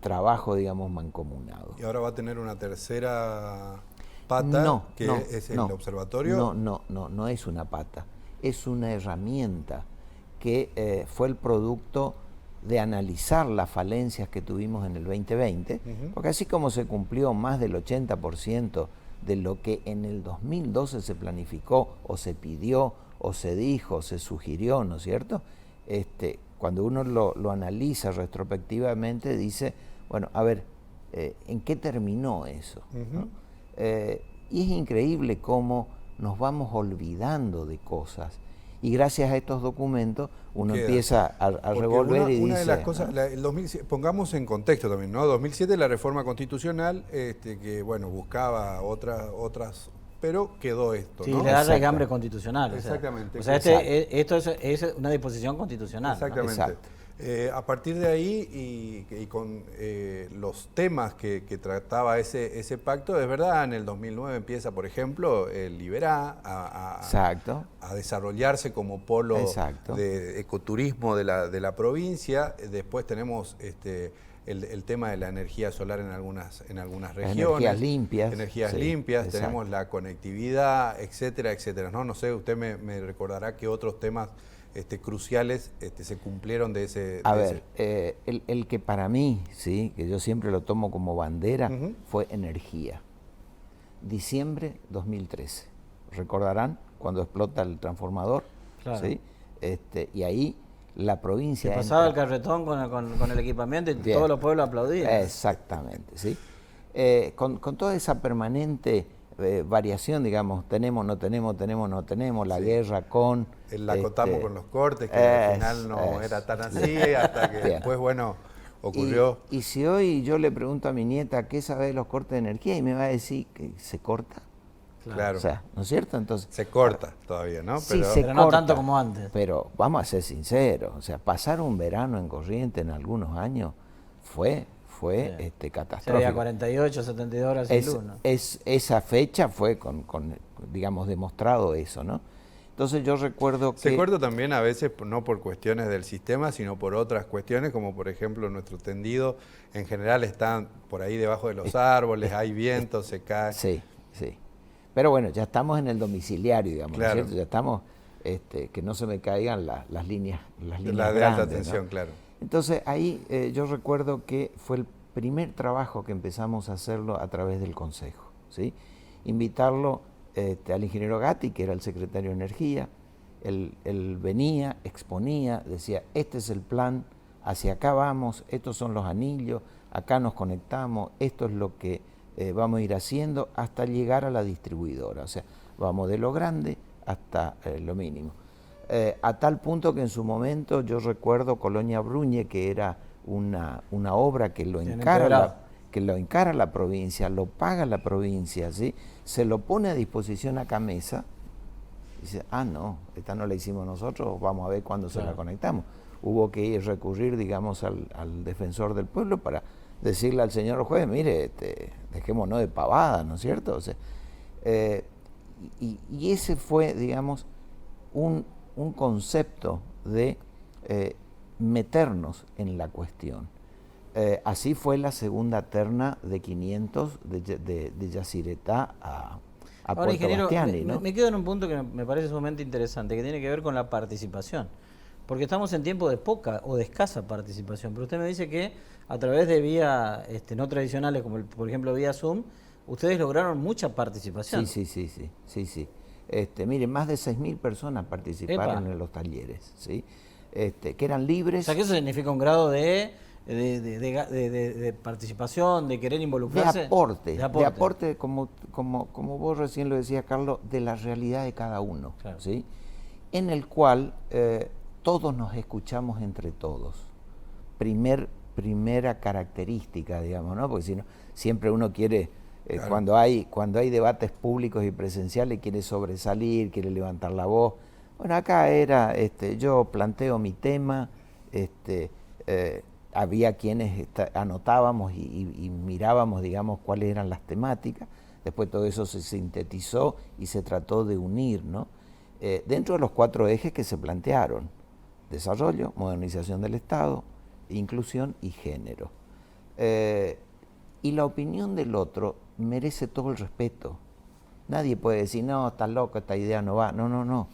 trabajo, digamos, mancomunado. ¿Y ahora va a tener una tercera pata, es el observatorio? No es una pata, es una herramienta que fue el producto de analizar las falencias que tuvimos en el 2020, porque así como se cumplió más del 80% de lo que en el 2012 se planificó, o se pidió, o se dijo, o se sugirió, ¿no es cierto?, cuando uno lo analiza retrospectivamente, dice, bueno, a ver, ¿en qué terminó eso? ¿no? Y es increíble cómo nos vamos olvidando de cosas. Y gracias a estos documentos uno empieza a revolver y dice... Una de las cosas, el 2007, pongamos en contexto también, ¿no? 2007 la reforma constitucional, que bueno, buscaba otras, pero quedó esto, sí, ¿no? le da regambre constitucional. Exactamente. O sea, esto es una disposición constitucional. Exactamente. ¿no? Exacto. A partir de ahí y con los temas que trataba ese pacto, es verdad, en el 2009 empieza, por ejemplo, el Liberá a desarrollarse como polo de ecoturismo de la provincia. Después tenemos el tema de la energía solar en algunas regiones. Energías limpias, tenemos la conectividad, etcétera, etcétera. No sé, usted me recordará que otros temas cruciales se cumplieron de ese... El que para mí, sí, que yo siempre lo tomo como bandera, fue energía. Diciembre 2013. ¿Recordarán cuando explota el transformador? Claro. ¿Sí? Y ahí la provincia... Se pasaba el carretón con el equipamiento y todos los pueblos aplaudían. Exactamente, ¿sí? Con toda esa permanente variación, digamos, tenemos, no tenemos, la guerra con... La acotamos con los cortes, que al final no era tan así, hasta que después, bueno, ocurrió... Y si hoy yo le pregunto a mi nieta qué sabe de los cortes de energía, y me va a decir que se corta. Claro. O sea, ¿no es cierto? Entonces, se corta todavía, ¿no? Sí, pero no tanto como antes. Pero vamos a ser sinceros, o sea, pasar un verano en Corrientes en algunos años fue catastrófico. Sería 48, 72 horas sin luz, ¿no? Esa fecha fue digamos, demostrado eso, ¿no? Entonces yo recuerdo que... Se corta también a veces, no por cuestiones del sistema, sino por otras cuestiones, como por ejemplo nuestro tendido en general está por ahí debajo de los árboles, hay viento, se cae. Sí. Pero bueno, ya estamos en el domiciliario, digamos, claro. ¿no es cierto? Ya estamos, que no se me caigan las líneas la de alta tensión, ¿no? Claro. Entonces ahí yo recuerdo que fue el primer trabajo que empezamos a hacerlo a través del Consejo, ¿sí? Invitarlo al ingeniero Gatti, que era el secretario de Energía. Él venía, exponía, decía, este es el plan, hacia acá vamos, estos son los anillos, acá nos conectamos, esto es lo que vamos a ir haciendo hasta llegar a la distribuidora. O sea, vamos de lo grande hasta lo mínimo. A tal punto que en su momento yo recuerdo Colonia Bruñe, que era una obra que lo encara la provincia, lo paga la provincia, ¿sí? Se lo pone a disposición a Camesa Dice, no, esta no la hicimos nosotros, vamos a ver cuándo se la Claro. conectamos. Hubo que recurrir, digamos, al defensor del pueblo para decirle al señor juez, mire, dejémonos de pavada, ¿no es cierto? O sea, y ese fue, digamos, un concepto de meternos en la cuestión. Así fue la segunda terna de 500 de Yacyretá a Ahora, Puerto ingeniero, Bastiani, ¿no? me quedo en un punto que me parece sumamente interesante, que tiene que ver con la participación. Porque estamos en tiempo de poca o de escasa participación. Pero usted me dice que a través de vías no tradicionales, como por ejemplo vía Zoom, ustedes lograron mucha participación. Sí. Mire, más de 6.000 personas participaron en los talleres, ¿sí? Que eran libres. O sea, que eso significa un grado de participación, de querer involucrarse. De aporte, como vos recién lo decías, Carlos, de la realidad de cada uno, claro. ¿sí? En el cual todos nos escuchamos entre todos. Primera característica, digamos, ¿no? Porque si no, siempre uno quiere, claro, cuando hay debates públicos y presenciales, quiere sobresalir, quiere levantar la voz. Bueno, acá era, yo planteo mi tema, había quienes anotábamos y mirábamos, digamos, cuáles eran las temáticas. Después todo eso se sintetizó y se trató de unir, ¿no? Dentro de los 4 ejes que se plantearon: desarrollo, modernización del Estado, inclusión y género. Y la opinión del otro merece todo el respeto. Nadie puede decir, no, estás loco, esta idea no va. No.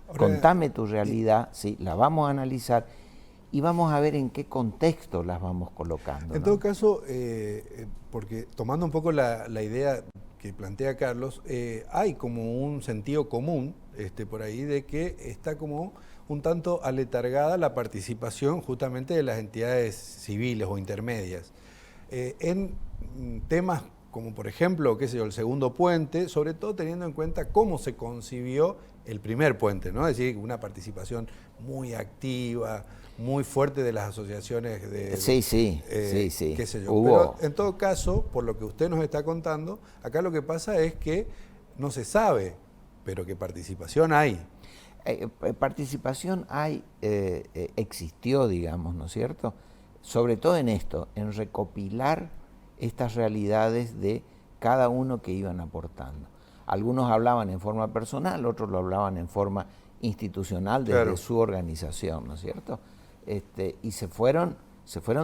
Ahora, contame tu realidad, sí, la vamos a analizar y vamos a ver en qué contexto las vamos colocando. En todo caso, porque tomando un poco la idea que plantea Carlos, hay como un sentido común por ahí de que está como un tanto aletargada la participación justamente de las entidades civiles o intermedias en temas como por ejemplo, qué sé yo, el segundo puente, sobre todo teniendo en cuenta cómo se concibió el primer puente, ¿no? Es decir, una participación muy activa, muy fuerte de las asociaciones sí. qué sé yo. Hubo. Pero en todo caso, por lo que usted nos está contando, acá lo que pasa es que no se sabe, pero que participación hay. Participación hay, existió, digamos, ¿no es cierto? Sobre todo en esto, en recopilar estas realidades de cada uno que iban aportando. Algunos hablaban en forma personal, otros lo hablaban en forma institucional desde claro, su organización, ¿no es cierto? Y se fueron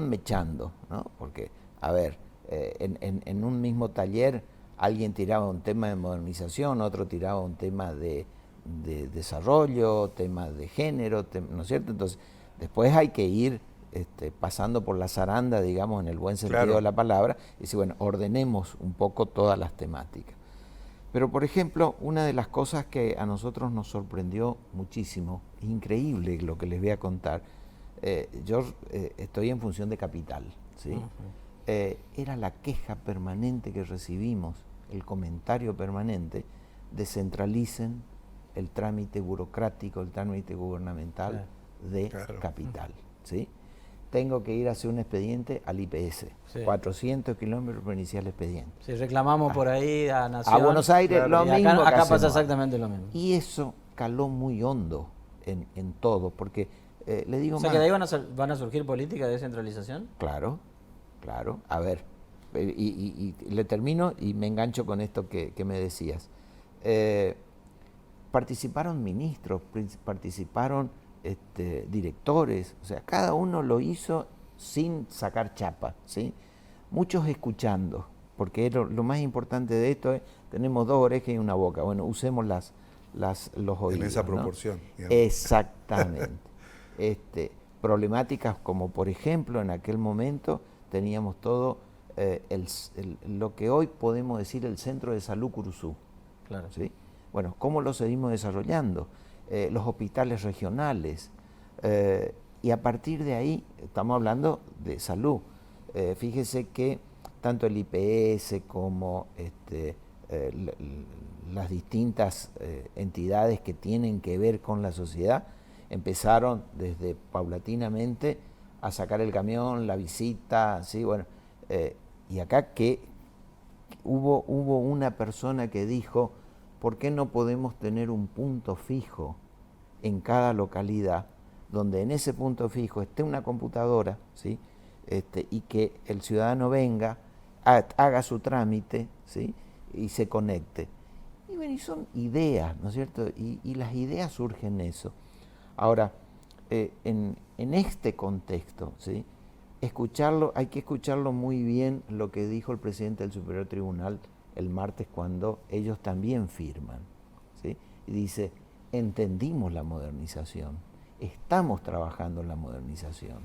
mechando, ¿no? Porque, a ver, en un mismo taller alguien tiraba un tema de modernización, otro tiraba un tema de desarrollo, tema de género, ¿no es cierto? Entonces, después hay que ir pasando por la zaranda, digamos, en el buen sentido claro, de la palabra, y decir, bueno, ordenemos un poco todas las temáticas. Pero, por ejemplo, una de las cosas que a nosotros nos sorprendió muchísimo, increíble lo que les voy a contar, yo estoy en función de Capital, ¿sí? Era la queja permanente que recibimos, el comentario permanente, descentralicen el trámite burocrático, el trámite gubernamental de Capital, ¿sí? Tengo que ir a hacer un expediente al IPS, 400 kilómetros para iniciar el expediente. Si reclamamos por ahí a Nación. A Buenos Aires, claro, lo mismo. Acá pasa exactamente lo mismo. Y eso caló muy hondo en todo, porque le digo más. O sea, que de ahí van a surgir políticas de descentralización. Claro. A ver, y le termino y me engancho con esto que me decías. Participaron ministros, participaron directores, o sea, cada uno lo hizo sin sacar chapa, ¿sí? Muchos escuchando, porque lo más importante de esto es, tenemos 2 orejas y una boca, bueno, usemos los oídos. En esa proporción. ¿No? Exactamente. Problemáticas como, por ejemplo, en aquel momento teníamos todo lo que hoy podemos decir el Centro de Salud Curuzú. Claro. ¿Sí? Bueno, ¿cómo lo seguimos desarrollando? Los hospitales regionales, y a partir de ahí estamos hablando de salud. Fíjese que tanto el IPS como las distintas entidades que tienen que ver con la sociedad empezaron desde paulatinamente a sacar el camión, la visita, ¿sí? Bueno, y acá que hubo una persona que dijo, ¿por qué no podemos tener un punto fijo en cada localidad, donde en ese punto fijo esté una computadora, ¿sí? Y que el ciudadano venga, haga su trámite, ¿sí? Y se conecte? Y bueno, y son ideas, ¿no es cierto? Y las ideas surgen en eso. Ahora, en este contexto, ¿sí? Hay que escucharlo muy bien lo que dijo el presidente del Superior Tribunal el martes cuando ellos también firman, ¿sí? Y dice, entendimos la modernización, estamos trabajando en la modernización.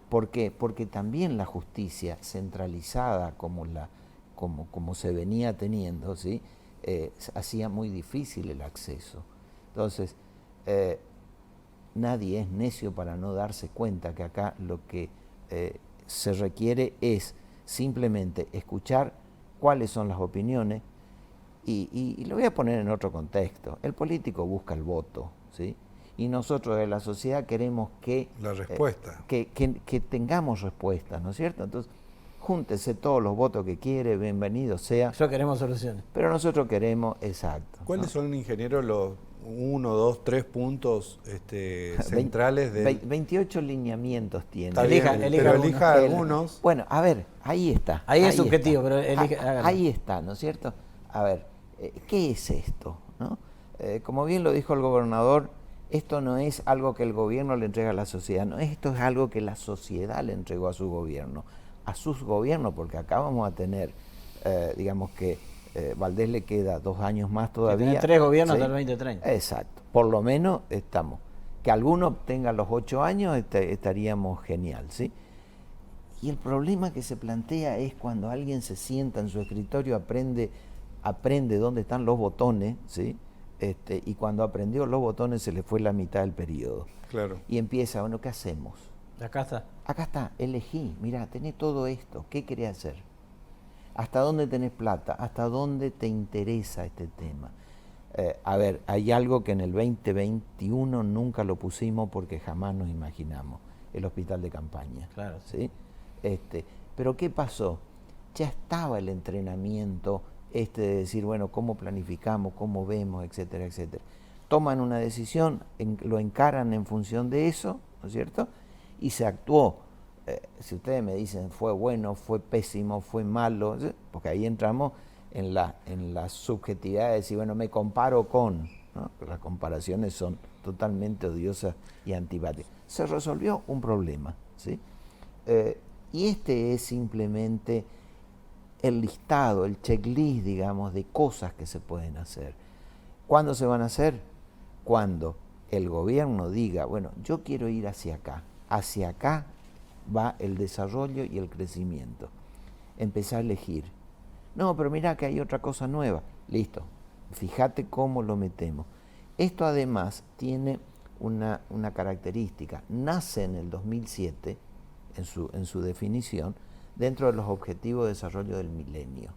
¿Por qué? Porque también la justicia centralizada como se venía teniendo, ¿sí? Hacía muy difícil el acceso. Entonces, nadie es necio para no darse cuenta que acá lo que se requiere es simplemente escuchar cuáles son las opiniones y lo voy a poner en otro contexto. El político busca el voto, ¿sí? Y nosotros de la sociedad queremos que la respuesta. Que tengamos respuestas, ¿no es cierto? Entonces, júntese todos los votos que quiere, bienvenido sea. Nosotros queremos soluciones. Pero nosotros queremos, exacto. ¿Cuáles ¿no? son, ingeniero, los 1, 2, 3 puntos centrales de 28 lineamientos tiene. Pero elija algunos. Bueno, a ver, ahí está. Ahí es subjetivo, pero ahí está, ¿no es cierto? A ver, ¿qué es esto? ¿No? Como bien lo dijo el gobernador, esto no es algo que el gobierno le entrega a la sociedad, no, esto es algo que la sociedad le entregó a su gobierno, porque acá vamos a tener, digamos que Valdés le queda 2 años más todavía. Tiene 3 gobiernos ¿sí? hasta el 2030. Exacto, por lo menos estamos. Que alguno obtenga los 8 años estaríamos genial, ¿sí? Y el problema que se plantea es cuando alguien se sienta en su escritorio, aprende dónde están los botones, ¿sí? Y cuando aprendió los botones se le fue la mitad del periodo. Claro. Y empieza, bueno, ¿qué hacemos? Acá está. Acá está, elegí, mirá, tenés todo esto, ¿qué querés hacer? ¿Hasta dónde tenés plata? ¿Hasta dónde te interesa este tema? A ver, hay algo que en el 2021 nunca lo pusimos porque jamás nos imaginamos, el hospital de campaña. Claro. ¿Sí? Pero ¿qué pasó? Ya estaba el entrenamiento de decir, bueno, cómo planificamos, cómo vemos, etcétera, etcétera. Toman una decisión, lo encaran en función de eso, ¿no es cierto? Y se actuó. Si ustedes me dicen fue bueno, fue pésimo, fue malo, porque ahí entramos en la subjetividad de decir, bueno, me comparo con, ¿no? Las comparaciones son totalmente odiosas y antipáticas. Se resolvió un problema, ¿sí? Y este es simplemente el listado, el checklist, digamos, de cosas que se pueden hacer. ¿Cuándo se van a hacer? Cuando el gobierno diga, bueno, yo quiero ir hacia acá va el desarrollo y el crecimiento. Empezar a elegir. No, pero mirá que hay otra cosa nueva. Listo, fíjate cómo lo metemos. Esto además tiene una característica. Nace en el 2007, en su definición, dentro de los objetivos de desarrollo del milenio.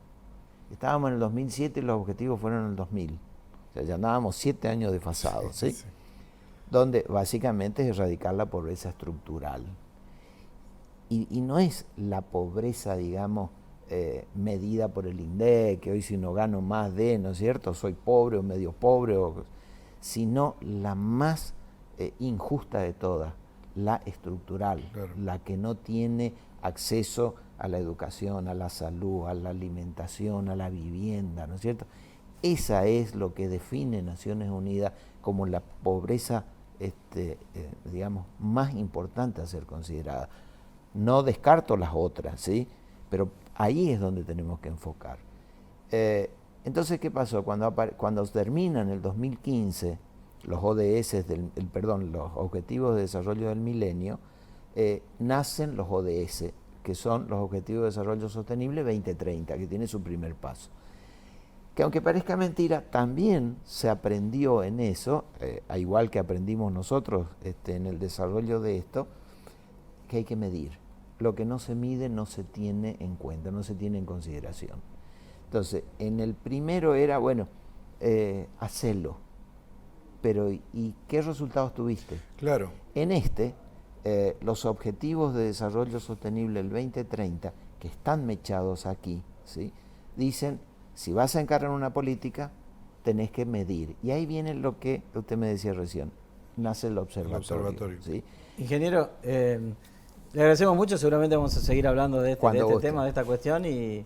Estábamos en el 2007 y los objetivos fueron en el 2000. O sea, ya andábamos 7 años desfasados, ¿sí? Sí. Donde básicamente es erradicar la pobreza estructural. Y no es la pobreza, digamos, medida por el INDEC, que hoy si no gano más de, ¿no es cierto?, soy pobre o medio pobre, sino la más injusta de todas, la estructural, claro. La que no tiene acceso a la educación, a la salud, a la alimentación, a la vivienda, ¿no es cierto? Esa es lo que define Naciones Unidas como la pobreza, digamos, más importante a ser considerada. No descarto las otras, ¿sí? Pero ahí es donde tenemos que enfocar. Entonces, ¿qué pasó? Cuando terminan en el 2015 los ODS, los Objetivos de Desarrollo del Milenio, nacen los ODS, que son los Objetivos de Desarrollo Sostenible 2030, que tiene su primer paso. Que aunque parezca mentira, también se aprendió en eso, igual que aprendimos nosotros en el desarrollo de esto, que hay que medir. Lo que no se mide no se tiene en cuenta, no se tiene en consideración. Entonces, en el primero era, bueno, hacelo. Pero, ¿y qué resultados tuviste? Claro. En los Objetivos de Desarrollo Sostenible del 2030, que están mechados aquí, ¿sí? Dicen, si vas a encargar una política, tenés que medir. Y ahí viene lo que usted me decía recién, nace el observatorio. ¿Sí? Ingeniero, le agradecemos mucho, seguramente vamos a seguir hablando de este tema, de esta cuestión y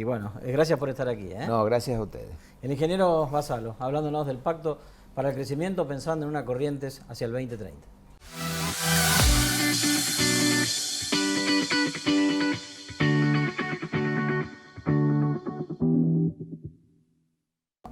bueno, gracias por estar aquí. No, gracias a ustedes. El ingeniero Vasalo, hablándonos del Pacto para el Crecimiento, pensando en una Corrientes hacia el 2030.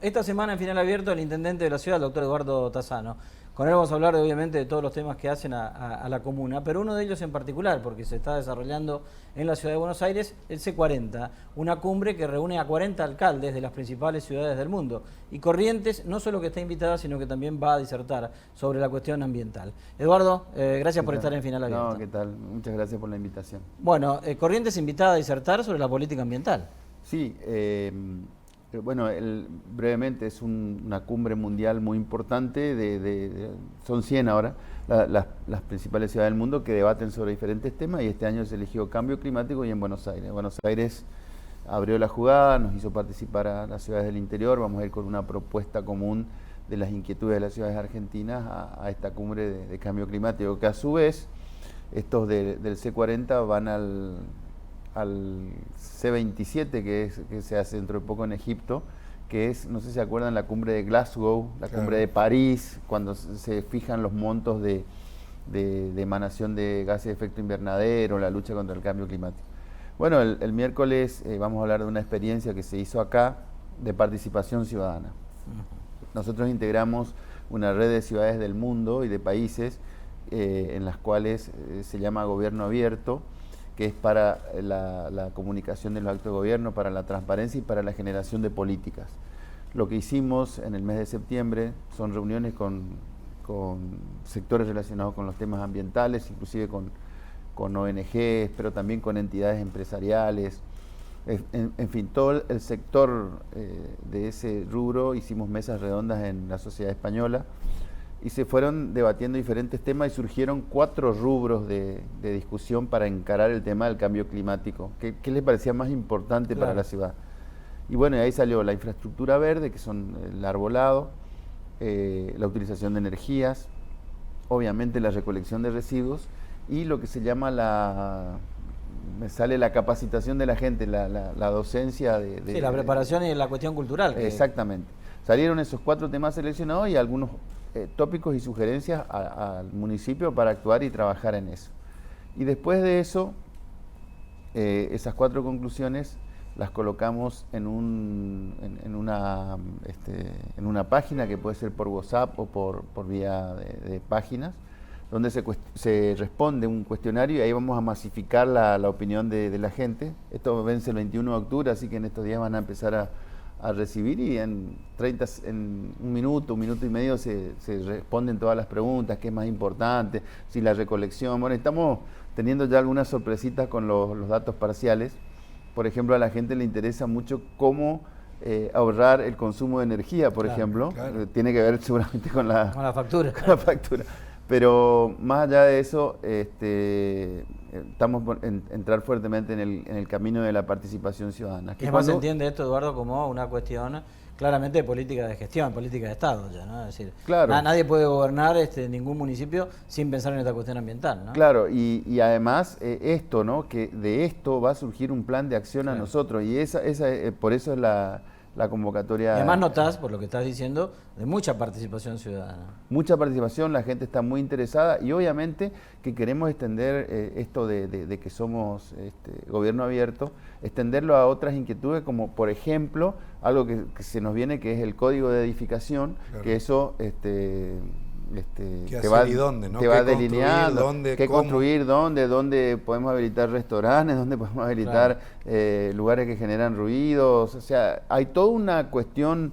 Esta semana en Final Abierto el intendente de la ciudad, el doctor Eduardo Tassano. Con él vamos a hablar obviamente de todos los temas que hacen a la comuna, pero uno de ellos en particular, porque se está desarrollando en la ciudad de Buenos Aires, el C40, una cumbre que reúne a 40 alcaldes de las principales ciudades del mundo. Y Corrientes no solo que está invitada, sino que también va a disertar sobre la cuestión ambiental. Eduardo, gracias por estar en Final Abierto. No, ¿qué tal? Muchas gracias por la invitación. Bueno, Corrientes invitada a disertar sobre la política ambiental. Sí, bueno, brevemente es una cumbre mundial muy importante, son 100 ahora, las principales ciudades del mundo que debaten sobre diferentes temas y este año se eligió cambio climático y en Buenos Aires. Buenos Aires abrió la jugada, nos hizo participar a las ciudades del interior, vamos a ir con una propuesta común de las inquietudes de las ciudades argentinas a esta cumbre de cambio climático, que a su vez estos del C40 van al C27 que se hace dentro de poco en Egipto, que es, no sé si se acuerdan, la cumbre de Glasgow, la cumbre de París, cuando se fijan los montos de emanación de gases de efecto invernadero, la lucha contra el cambio climático. Bueno, el miércoles vamos a hablar de una experiencia que se hizo acá de participación ciudadana. Nosotros integramos una red de ciudades del mundo y de países en las cuales se llama Gobierno Abierto, que es para la comunicación de los actos de gobierno, para la transparencia y para la generación de políticas. Lo que hicimos en el mes de septiembre son reuniones con sectores relacionados con los temas ambientales, inclusive con ONGs, pero también con entidades empresariales. En fin, todo el sector de ese rubro, hicimos mesas redondas en la sociedad española, y se fueron debatiendo diferentes temas y surgieron 4 rubros de discusión para encarar el tema del cambio climático. ¿Qué les parecía más importante para la ciudad? Y bueno, ahí salió la infraestructura verde, que son el arbolado, la utilización de energías, obviamente la recolección de residuos y lo que se llama la capacitación de la gente, la docencia sí, la preparación y la cuestión cultural. Exactamente. Salieron esos 4 temas seleccionados y algunos tópicos y sugerencias al municipio para actuar y trabajar en eso. Y después de eso, esas 4 conclusiones las colocamos en una página que puede ser por WhatsApp o por vía de páginas, donde se responde un cuestionario y ahí vamos a masificar la opinión de la gente. Esto vence el 21 de octubre, así que en estos días van a empezar a recibir y en un minuto y medio se responden todas las preguntas, qué es más importante, si la recolección. Bueno, estamos teniendo ya algunas sorpresitas con los datos parciales. Por ejemplo, a la gente le interesa mucho cómo ahorrar el consumo de energía, por ejemplo. Claro. Tiene que ver seguramente con la factura. Con la factura. Pero más allá de eso, estamos por entrar fuertemente en el camino de la participación ciudadana. Y además se entiende esto, Eduardo, como una cuestión claramente de política de gestión, política de Estado ya, ¿no? Es decir, claro, nadie puede gobernar ningún municipio sin pensar en esta cuestión ambiental, ¿no? Claro, y además esto, ¿no? Que de esto va a surgir un plan de acción a nosotros, y por eso es la convocatoria. Y además notás, por lo que estás diciendo, de mucha participación ciudadana. Mucha participación, la gente está muy interesada y obviamente que queremos extender esto de que somos gobierno abierto, extenderlo a otras inquietudes como por ejemplo algo que se nos viene, que es el código de edificación, claro, que eso te va delineando qué construir, dónde podemos habilitar restaurantes, dónde podemos habilitar, claro, lugares que generan ruidos. O sea, hay toda una cuestión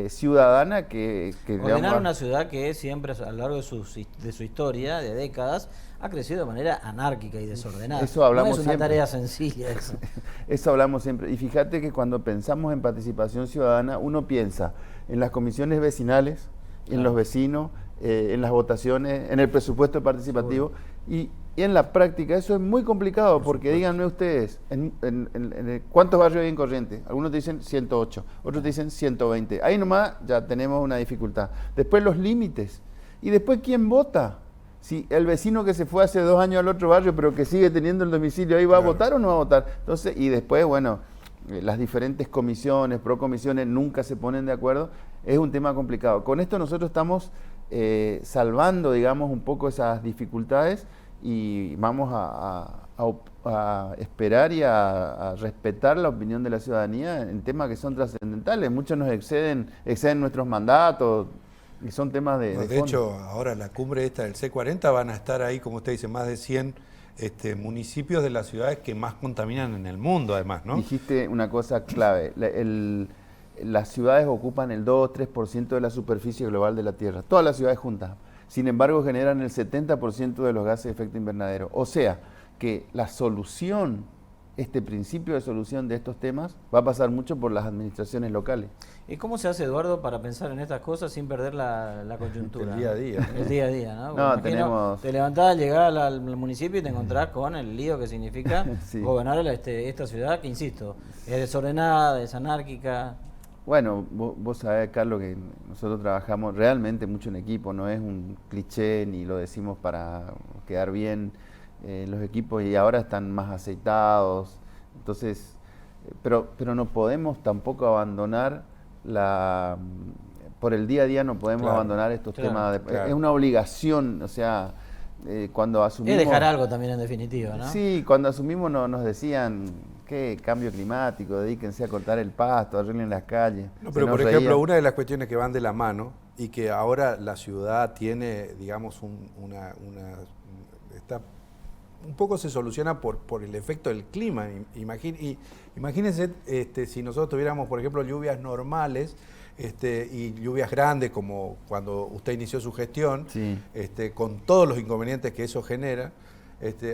ciudadana que ordenar una ciudad que siempre a lo largo de su historia, de décadas, ha crecido de manera anárquica y desordenada. Eso hablamos no es una siempre. Tarea sencilla eso. Eso hablamos siempre. Y fíjate que cuando pensamos en participación ciudadana, uno piensa en las comisiones vecinales, claro, en los vecinos, en las votaciones, en el presupuesto participativo, y Y en la práctica eso es muy complicado, porque díganme ustedes, ¿cuántos barrios hay en Corrientes? Algunos te dicen 108, otros te dicen 120. Ahí nomás ya tenemos una dificultad. Después los límites. Y después, ¿quién vota? Si el vecino que se fue hace 2 años al otro barrio, pero que sigue teniendo el domicilio ahí, ¿va a votar o no va a votar? Entonces, y después, bueno, las diferentes comisiones, procomisiones, nunca se ponen de acuerdo. Es un tema complicado. Con esto nosotros estamos salvando, digamos, un poco esas dificultades, y vamos a esperar y a respetar la opinión de la ciudadanía en temas que son trascendentales. Muchos nos exceden nuestros mandatos y son temas de De hecho, ahora la cumbre esta del C40 van a estar ahí, como usted dice, más de 100 municipios de las ciudades que más contaminan en el mundo, además, ¿no? Dijiste una cosa clave. Las ciudades ocupan el 2-3% de la superficie global de la Tierra. Todas las ciudades juntas. Sin embargo, generan el 70% de los gases de efecto invernadero. O sea, que la solución, este principio de solución de estos temas, va a pasar mucho por las administraciones locales. ¿Y cómo se hace, Eduardo, para pensar en estas cosas sin perder la coyuntura? El día a día. El día a día, ¿no? No, Imagino, tenemos... Te levantás, llegás al municipio y te encontrás con el lío que significa Sí. gobernar esta ciudad, que insisto, es desordenada, es anárquica. Bueno, vos sabés, Carlos, que nosotros trabajamos realmente mucho en equipo, no es un cliché ni lo decimos para quedar bien. Los equipos y ahora están más aceitados, entonces, pero no podemos tampoco abandonar por el día a día no podemos abandonar estos temas. Es una obligación, o sea, cuando asumimos... Es dejar algo también en definitiva, ¿no? Sí, cuando asumimos nos decían... ¿Qué cambio climático? Dedíquense a cortar el pasto, arreglen las calles. No, pero por ejemplo, una de las cuestiones que van de la mano y que ahora la ciudad tiene, digamos, está un poco se soluciona por el efecto del clima. Imagínense si nosotros tuviéramos, por ejemplo, lluvias normales y lluvias grandes, como cuando usted inició su gestión, sí. Con todos los inconvenientes que eso genera.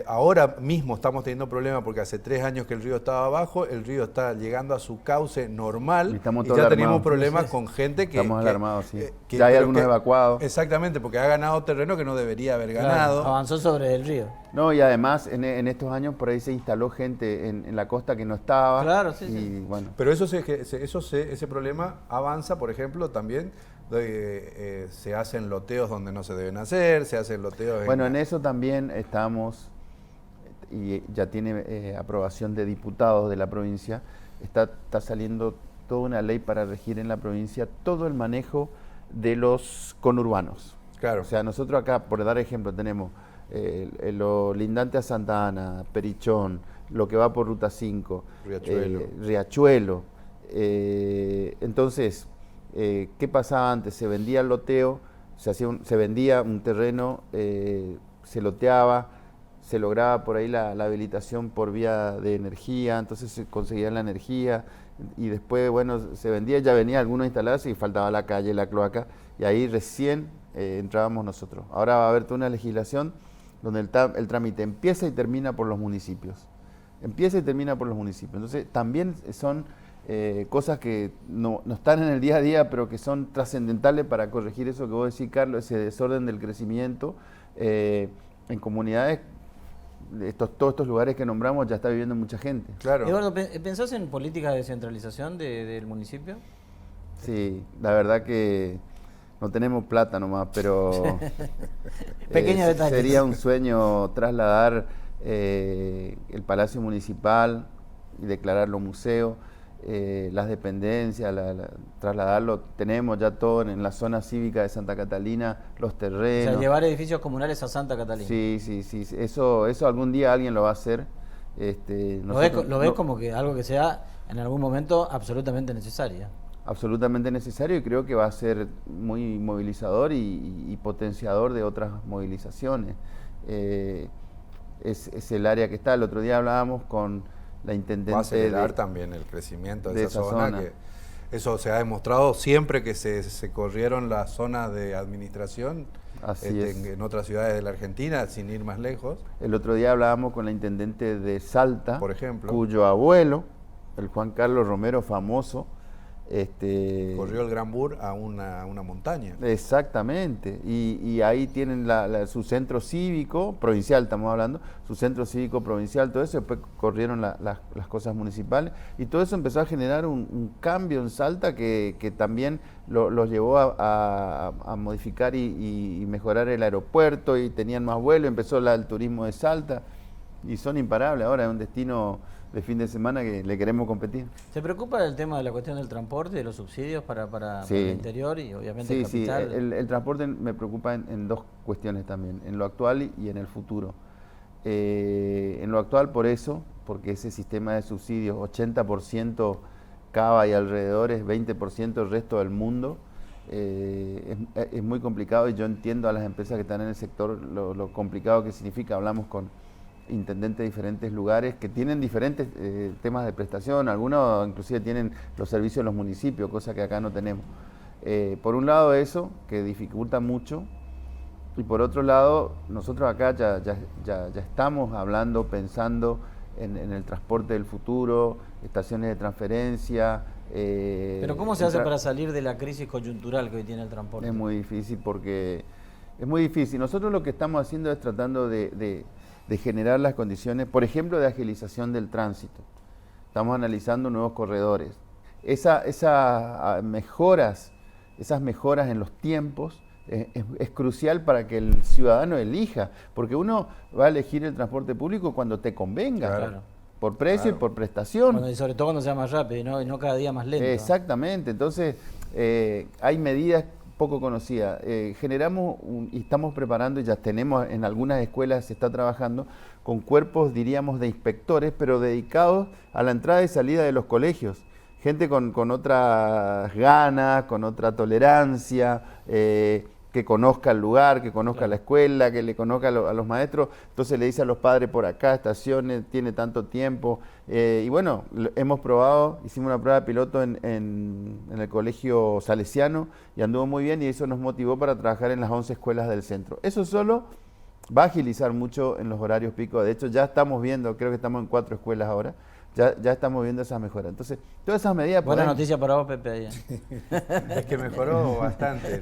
Ahora mismo estamos teniendo problemas porque hace 3 años que el río estaba abajo, el río está llegando a su cauce normal y ya tenemos problemas con gente que... Estamos alarmados, sí. Ya hay algunos evacuados. Exactamente, porque ha ganado terreno que no debería haber ganado. Claro, avanzó sobre el río. No, y además en estos años por ahí se instaló gente en la costa que no estaba. Claro, sí, y, sí. Bueno. Pero ese problema avanza, por ejemplo, también... se hacen loteos donde no se deben hacer, se hacen loteos... Bueno, en eso también estamos, y ya tiene aprobación de diputados de la provincia, está saliendo toda una ley para regir en la provincia todo el manejo de los conurbanos. Claro. O sea, nosotros acá, por dar ejemplo, tenemos lo lindante a Santa Ana, Perichón, lo que va por Ruta 5, Riachuelo. Entonces... ¿qué pasaba antes? Se vendía el loteo, se vendía un terreno, se loteaba, se lograba por ahí la habilitación por vía de energía, entonces se conseguía la energía y después, bueno, se vendía, ya venía algunos instalados y faltaba la calle, la cloaca, y ahí recién entrábamos nosotros. Ahora va a haber toda una legislación donde el trámite empieza y termina por los municipios. Empieza y termina por los municipios. Entonces también son... cosas que no están en el día a día, pero que son trascendentales para corregir eso que vos decís, Carlos, ese desorden del crecimiento. En comunidades, todos estos lugares que nombramos, ya está viviendo mucha gente. Claro. Eduardo, ¿pensás en políticas de descentralización del municipio? Sí, la verdad que no tenemos plata nomás, pero Pequeños detalles. Sería un sueño trasladar el Palacio Municipal y declararlo museo. Las dependencias, trasladarlo, tenemos ya todo en la zona cívica de Santa Catalina, los terrenos. O sea, llevar edificios comunales a Santa Catalina. Sí, eso algún día alguien lo va a hacer. ¿Lo ves como que algo que sea en algún momento absolutamente necesario? Absolutamente necesario, y creo que va a ser muy movilizador y potenciador de otras movilizaciones. Es el área que está. El otro día hablábamos con la intendente. Va a acelerar también el crecimiento de esa zona. Que eso se ha demostrado siempre que se corrieron las zonas de administración en otras ciudades de la Argentina, sin ir más lejos. El otro día hablábamos con la intendente de Salta, por ejemplo, cuyo abuelo, el Juan Carlos Romero, famoso, Corrió el Gran Bur a una montaña. Exactamente, y ahí tienen su centro cívico, provincial estamos hablando, su centro cívico provincial, todo eso, después corrieron las cosas municipales, y todo eso empezó a generar un cambio en Salta que también los llevó a modificar y mejorar el aeropuerto, y tenían más vuelos, empezó el turismo de Salta, y son imparables, ahora es un destino de fin de semana que le queremos competir. ¿Se preocupa del tema de la cuestión del transporte, de los subsidios para Sí. el interior y obviamente Sí, capital? sí, el transporte me preocupa en dos cuestiones también, en lo actual y en el futuro. En lo actual por eso, porque ese sistema de subsidios, 80% Cava y alrededores, 20% el resto del mundo, es muy complicado, y yo entiendo a las empresas que están en el sector lo complicado que significa. Hablamos con intendentes de diferentes lugares que tienen diferentes temas de prestación, algunos inclusive tienen los servicios de los municipios, cosa que acá no tenemos. Por un lado eso, que dificulta mucho, y por otro lado, nosotros acá ya estamos hablando, pensando en el transporte del futuro, estaciones de transferencia. Pero ¿cómo se hace para salir de la crisis coyuntural que hoy tiene el transporte? Es muy difícil porque es muy difícil. Nosotros lo que estamos haciendo es tratando de generar las condiciones, por ejemplo, de agilización del tránsito. Estamos analizando nuevos corredores. Esas mejoras en los tiempos es crucial para que el ciudadano elija, porque uno va a elegir el transporte público cuando te convenga, Claro. por precio y por prestación. Y sobre todo cuando sea más rápido y no cada día más lento. Exactamente, entonces hay medidas poco conocidas. Generamos y estamos preparando, y ya tenemos en algunas escuelas, se está trabajando con cuerpos, diríamos, de inspectores, pero dedicados a la entrada y salida de los colegios. Gente con otras ganas, con otra tolerancia, que conozca el lugar, que conozca la escuela, que le conozca a los maestros. Entonces le dice a los padres: por acá, estaciones, tiene tanto tiempo. Y bueno, hemos probado, hicimos una prueba de piloto en el colegio salesiano y anduvo muy bien, y eso nos motivó para trabajar en las 11 escuelas del centro. Eso solo va a agilizar mucho en los horarios pico. De hecho, ya estamos viendo, creo que estamos en 4 escuelas ahora, ya estamos viendo esas mejoras. Entonces, todas esas medidas... Buena noticia para vos, Pepe. Ahí. Es que mejoró bastante.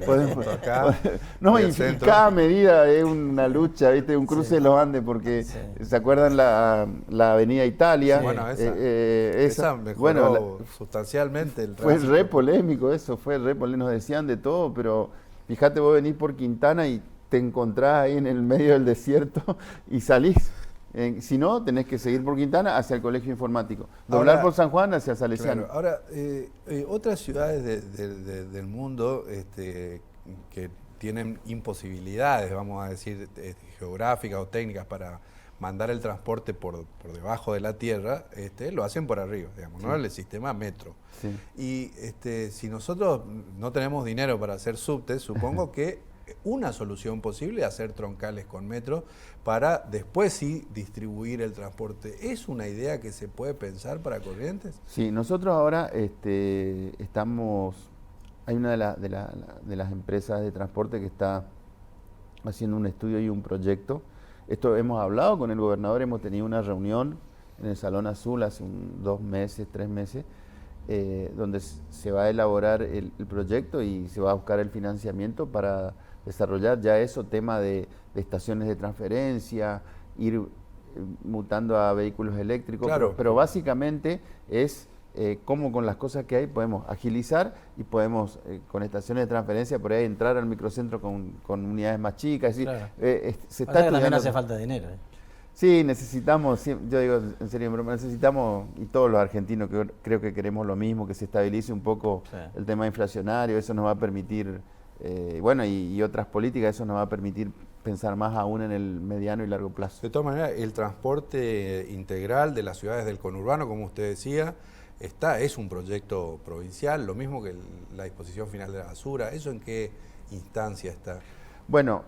Acá, no, y cada medida es una lucha, ¿viste? Un cruce de los Andes, porque ¿se acuerdan la Avenida Italia? Sí. Bueno, esa mejoró, bueno, sustancialmente el tránsito. Fue re polémico eso, fue re polémico, nos decían de todo, pero fíjate, vos venís por Quintana y te encontrás ahí en el medio del desierto y salís. Si no, tenés que seguir por Quintana hacia el colegio informático. Doblar ahora, por San Juan hacia Salesiano. Claro, ahora, otras ciudades del mundo que tienen imposibilidades, vamos a decir, geográficas o técnicas para mandar el transporte por debajo de la tierra, lo hacen por arriba, digamos, sí, ¿no? El sistema metro. Sí. Y si nosotros no tenemos dinero para hacer subtes, supongo que una solución posible es hacer troncales con metro para después sí distribuir el transporte. ¿Es una idea que se puede pensar para Corrientes? Sí, nosotros ahora estamos, hay una de las empresas de transporte que está haciendo un estudio y un proyecto. Esto hemos hablado con el gobernador, hemos tenido una reunión en el Salón Azul hace 2 meses, 3 meses, donde se va a elaborar el proyecto y se va a buscar el financiamiento para desarrollar ya eso, tema de estaciones de transferencia, ir mutando a vehículos eléctricos, claro, pero básicamente es cómo con las cosas que hay podemos agilizar y podemos con estaciones de transferencia por ahí entrar al microcentro con unidades más chicas. Es decir, claro, se está estudiando. También hace falta dinero. Sí, necesitamos, yo digo en serio, necesitamos, y todos los argentinos creo que queremos lo mismo, que se estabilice un poco el tema inflacionario. Eso nos va a permitir, bueno, y otras políticas, eso nos va a permitir pensar más aún en el mediano y largo plazo. De todas maneras, el transporte integral de las ciudades del conurbano, como usted decía, es un proyecto provincial, lo mismo que la disposición final de la basura. ¿Eso en qué instancia está? Bueno,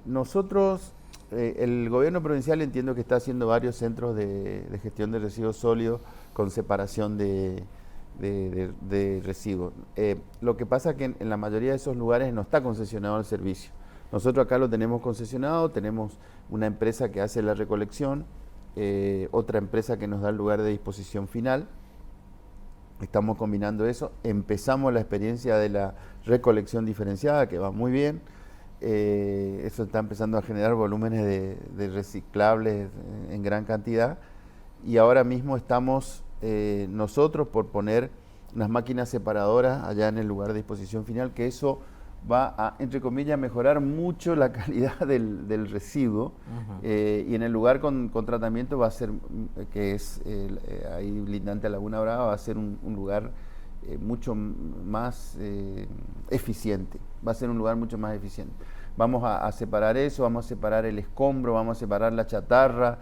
nosotros... el gobierno provincial entiendo que está haciendo varios centros de gestión de residuos sólidos con separación de residuos. Lo que pasa es que en la mayoría de esos lugares no está concesionado el servicio. Nosotros acá lo tenemos concesionado, tenemos una empresa que hace la recolección, otra empresa que nos da el lugar de disposición final. Estamos combinando eso. Empezamos la experiencia de la recolección diferenciada, que va muy bien. Eso está empezando a generar volúmenes de reciclables en gran cantidad. Y ahora mismo estamos nosotros por poner unas máquinas separadoras allá en el lugar de disposición final, que eso va a, entre comillas, mejorar mucho la calidad del residuo. Y en el lugar con tratamiento va a ser, que es ahí lindante a Laguna Brava, va a ser un lugar mucho más eficiente. Va a ser un lugar mucho más eficiente. Vamos a separar eso, vamos a separar el escombro, vamos a separar la chatarra.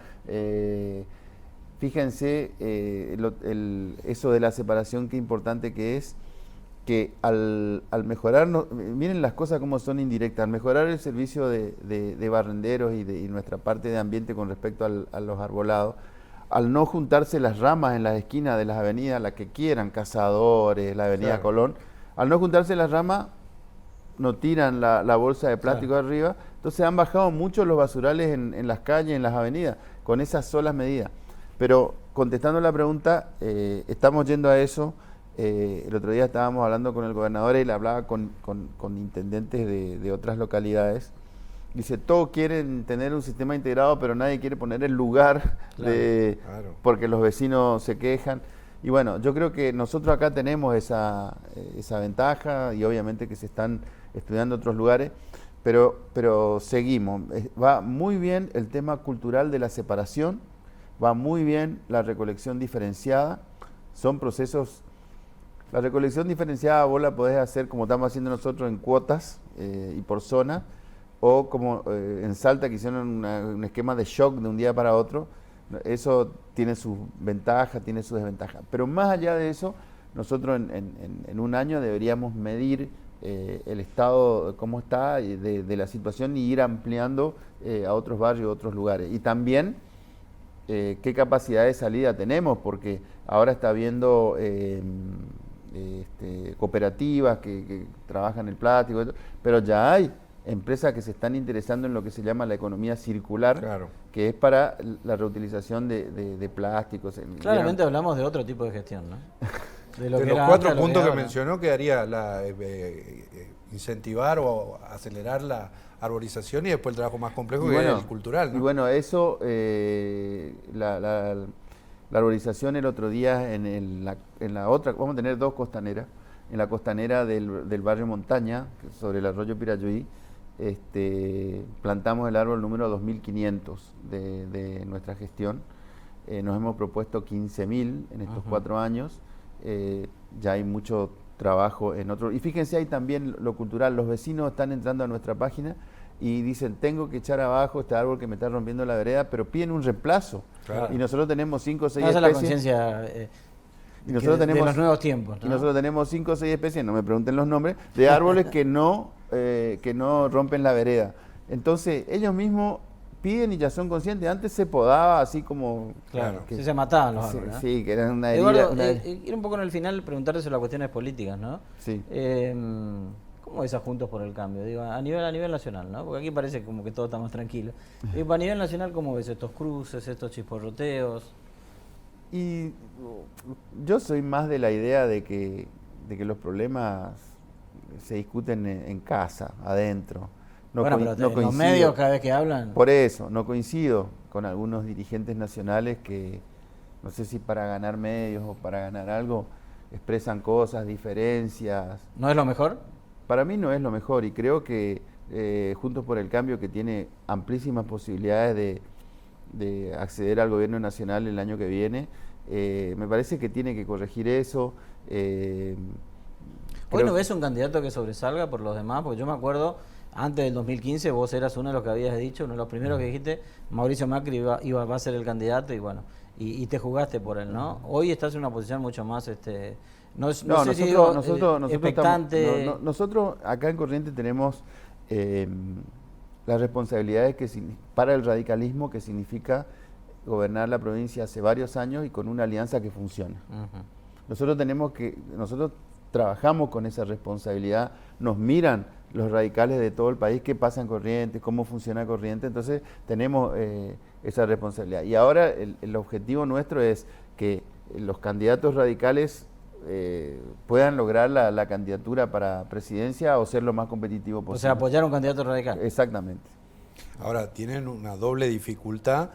Fíjense eso de la separación, qué importante que es, que al mejorar, miren las cosas como son indirectas, al mejorar el servicio de barrenderos y nuestra parte de ambiente con respecto a los arbolados, al no juntarse las ramas en las esquinas de las avenidas, las que quieran, Cazadores, la avenida Claro. Colón, al no juntarse las ramas, no tiran la bolsa de plástico Claro. arriba, entonces han bajado mucho los basurales en las calles, en las avenidas, con esas solas medidas. Pero contestando la pregunta, estamos yendo a eso. El otro día estábamos hablando con el gobernador y le hablaba con intendentes de otras localidades. Dice, todos quieren tener un sistema integrado, pero nadie quiere poner el lugar Claro. porque los vecinos se quejan. Y bueno, yo creo que nosotros acá tenemos esa ventaja y obviamente que se están estudiando otros lugares, pero seguimos. Va muy bien el tema cultural de la separación, va muy bien la recolección diferenciada, son procesos. La recolección diferenciada vos la podés hacer como estamos haciendo nosotros en cuotas y por zona, o como en Salta que hicieron un esquema de shock de un día para otro. Eso tiene sus ventajas, tiene sus desventajas. Pero más allá de eso, nosotros en un año deberíamos medir el estado, cómo está de la situación y ir ampliando a otros barrios, a otros lugares. Y también qué capacidad de salida tenemos, porque ahora está habiendo cooperativas que trabajan el plástico, pero ya hay empresas que se están interesando en lo que se llama la economía circular, Claro. que es para la reutilización de plásticos. Claramente hablamos de otro tipo de gestión, ¿no? De lo De que los era 4 antes a lo puntos es que ahora. mencionó, quedaría incentivar o acelerar la arborización y después el trabajo más complejo que es el cultural, ¿no? Y bueno, eso, la arborización el otro día en la otra, vamos a tener 2 costaneras, en la costanera del barrio Montaña, sobre el arroyo Pirayuí, plantamos el árbol número 2500 de nuestra gestión. Nos hemos propuesto 15.000 en estos 4 años. Ya hay mucho trabajo en otro. Y fíjense, hay también lo cultural. Los vecinos están entrando a nuestra página y dicen, tengo que echar abajo este árbol que me está rompiendo la vereda, pero piden un reemplazo. Claro. Y nosotros tenemos 5 o 6 Esa es la especies. conciencia Y nosotros de tenemos los nuevos tiempos, ¿no? Y nosotros tenemos 5 o 6 especies, no me pregunten los nombres, de árboles que no rompen la vereda. Entonces, ellos mismos piden y ya son conscientes. Antes se podaba así como... Claro, que- sí, se mataban los sí, árboles, ¿no? sí, que eran una herida. Eduardo, ir un poco en el final, preguntarte sobre las cuestiones políticas, ¿no? Sí. ¿Cómo ves a Juntos por el Cambio? Digo, a nivel nacional, ¿no? Porque aquí parece como que todo está más tranquilo. A nivel nacional, ¿cómo ves estos cruces, estos chisporroteos? Y yo soy más de la idea de que los problemas se discuten en casa, adentro. No bueno, coi- pero no los coincido. medios cada vez que hablan... Por eso, no coincido con algunos dirigentes nacionales que, no sé si para ganar medios o para ganar algo, expresan cosas, diferencias. ¿No es lo mejor? Para mí no es lo mejor y creo que Juntos por el Cambio, que tiene amplísimas posibilidades de acceder al gobierno nacional el año que viene, me parece que tiene que corregir eso. ¿Hoy Creo no que- ves un candidato que sobresalga por los demás? Porque yo me acuerdo, antes del 2015, vos eras uno de los que habías dicho, uno de los primeros que dijiste, Mauricio Macri va a ser el candidato y bueno, y te jugaste por él, ¿no? Hoy estás en una posición mucho más, no sé si digo, expectante. Nosotros acá en Corrientes tenemos las responsabilidades para el radicalismo, que significa gobernar la provincia hace varios años y con una alianza que funciona. Ujú. Nosotros trabajamos con esa responsabilidad, nos miran los radicales de todo el país qué pasa en Corrientes, cómo funciona Corrientes, entonces tenemos esa responsabilidad. Y ahora el objetivo nuestro es que los candidatos radicales puedan lograr la candidatura para presidencia o ser lo más competitivo posible. O sea, apoyar a un candidato radical. Exactamente. Ahora, tienen una doble dificultad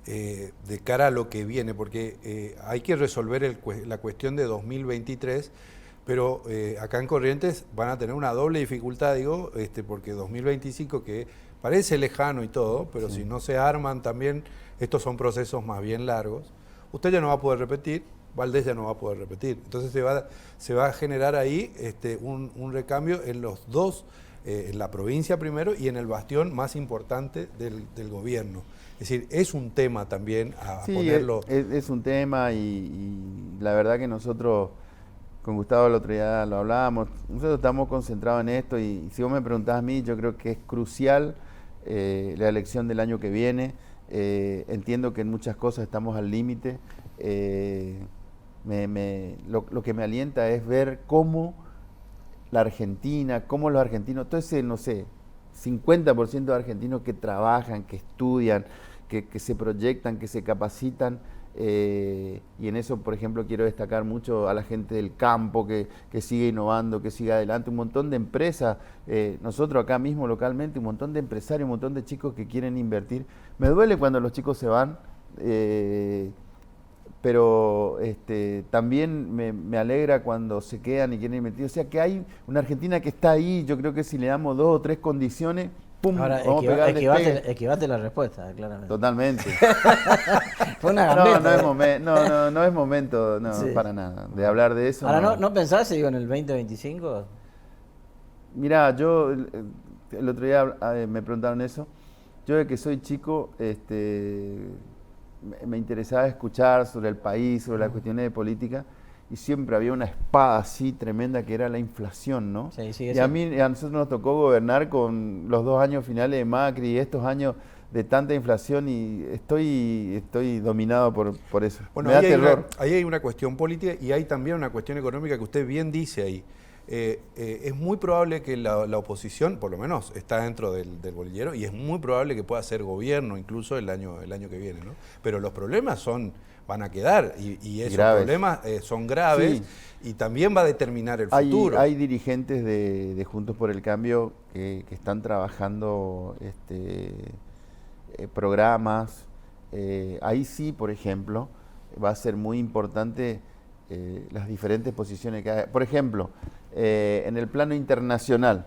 de cara a lo que viene, porque hay que resolver la cuestión de 2023, pero acá en Corrientes van a tener una doble dificultad, digo, porque 2025, que parece lejano y todo, pero si no se arman también, estos son procesos más bien largos, usted ya no va a poder repetir, Valdés ya no va a poder repetir. Entonces se va a generar ahí un recambio en los dos, en la provincia primero y en el bastión más importante del gobierno. Es decir, es un tema también a ponerlo. Es un tema y la verdad que nosotros, con Gustavo el otro día lo hablábamos, nosotros estamos concentrados en esto y si vos me preguntás a mí, yo creo que es crucial la elección del año que viene. Entiendo que en muchas cosas estamos al límite. Lo que me alienta es ver cómo la Argentina, cómo los argentinos, todo ese, no sé, 50% de argentinos que trabajan, que estudian, que se proyectan, que se capacitan, y en eso, por ejemplo, quiero destacar mucho a la gente del campo que sigue innovando, que sigue adelante, un montón de empresas, nosotros acá mismo localmente, un montón de empresarios, un montón de chicos que quieren invertir. Me duele cuando los chicos se van, pero también me alegra cuando se quedan y quieren invertir. O sea que hay una Argentina que está ahí, yo creo que si le damos 2 o 3 condiciones, ¡pum! Ahora, vamos a pegar el despegue. esquivate la respuesta, claramente. Totalmente. Fue una gambeta. No es momento, Sí. para nada, de hablar de eso. Ahora, ¿no pensás, digo, en el 2025? Mirá, yo el otro día me preguntaron eso. Yo de que soy chico, me interesaba escuchar sobre el país, sobre las cuestiones de política, y siempre había una espada así tremenda que era la inflación, ¿no? Sí, y a nosotros nos tocó gobernar con los 2 años finales de Macri y estos años de tanta inflación y estoy dominado por eso. Bueno, me da terror. Ahí hay una cuestión política y hay también una cuestión económica que usted bien dice ahí. Es muy probable que la oposición, por lo menos, está dentro del bolillero y es muy probable que pueda ser gobierno incluso el año que viene, ¿no? Pero los problemas van a quedar y esos problemas son graves y también va a determinar el futuro. Hay dirigentes de Juntos por el Cambio que están trabajando programas. Ahí sí, por ejemplo, va a ser muy importante las diferentes posiciones que hay. Por ejemplo, en el plano internacional,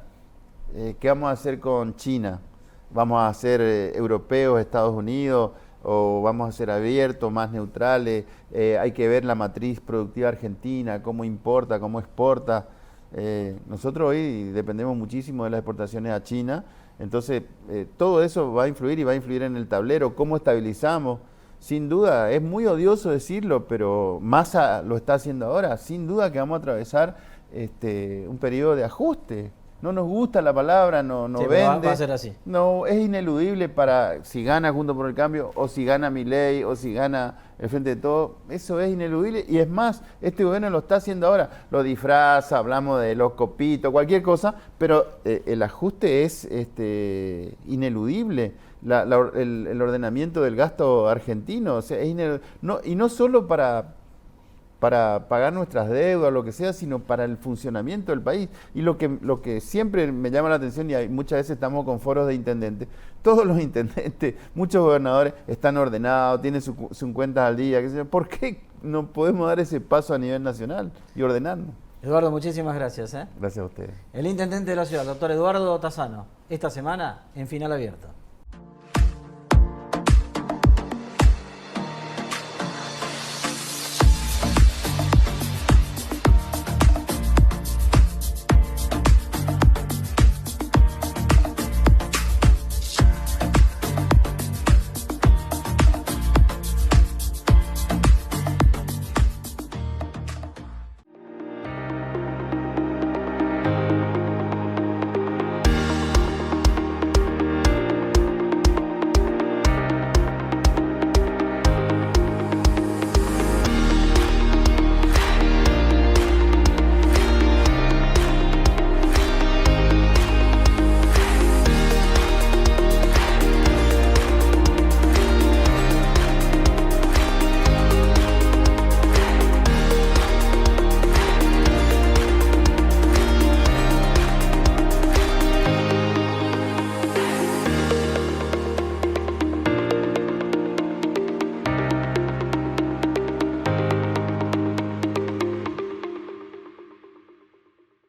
¿qué vamos a hacer con China? ¿Vamos a ser europeos, Estados Unidos, o vamos a ser abiertos, más neutrales? Hay que ver la matriz productiva argentina, cómo importa, cómo exporta. Nosotros hoy dependemos muchísimo de las exportaciones a China, entonces todo eso va a influir y va a influir en el tablero, cómo estabilizamos. Sin duda, es muy odioso decirlo, pero Massa lo está haciendo ahora. Sin duda que vamos a atravesar un periodo de ajuste. No nos gusta la palabra, no Sí, vende. va a ser así. No, es ineludible para si gana Juntos por el Cambio, o si gana Milei, o si gana el Frente de Todos. Eso es ineludible. Y es más, este gobierno lo está haciendo ahora. Lo disfraza, hablamos de los copitos, cualquier cosa, pero el ajuste es ineludible. El ordenamiento del gasto argentino, o sea, es y no solo para pagar nuestras deudas, lo que sea, sino para el funcionamiento del país. Y lo que siempre me llama la atención, y muchas veces estamos con foros de intendentes, todos los intendentes, muchos gobernadores están ordenados, tienen sus cuentas al día, qué sé yo. ¿Por qué no podemos dar ese paso a nivel nacional y ordenarnos? Eduardo, muchísimas gracias. Gracias a ustedes. El intendente de la ciudad, doctor Eduardo Tassano, esta semana en Final Abierto.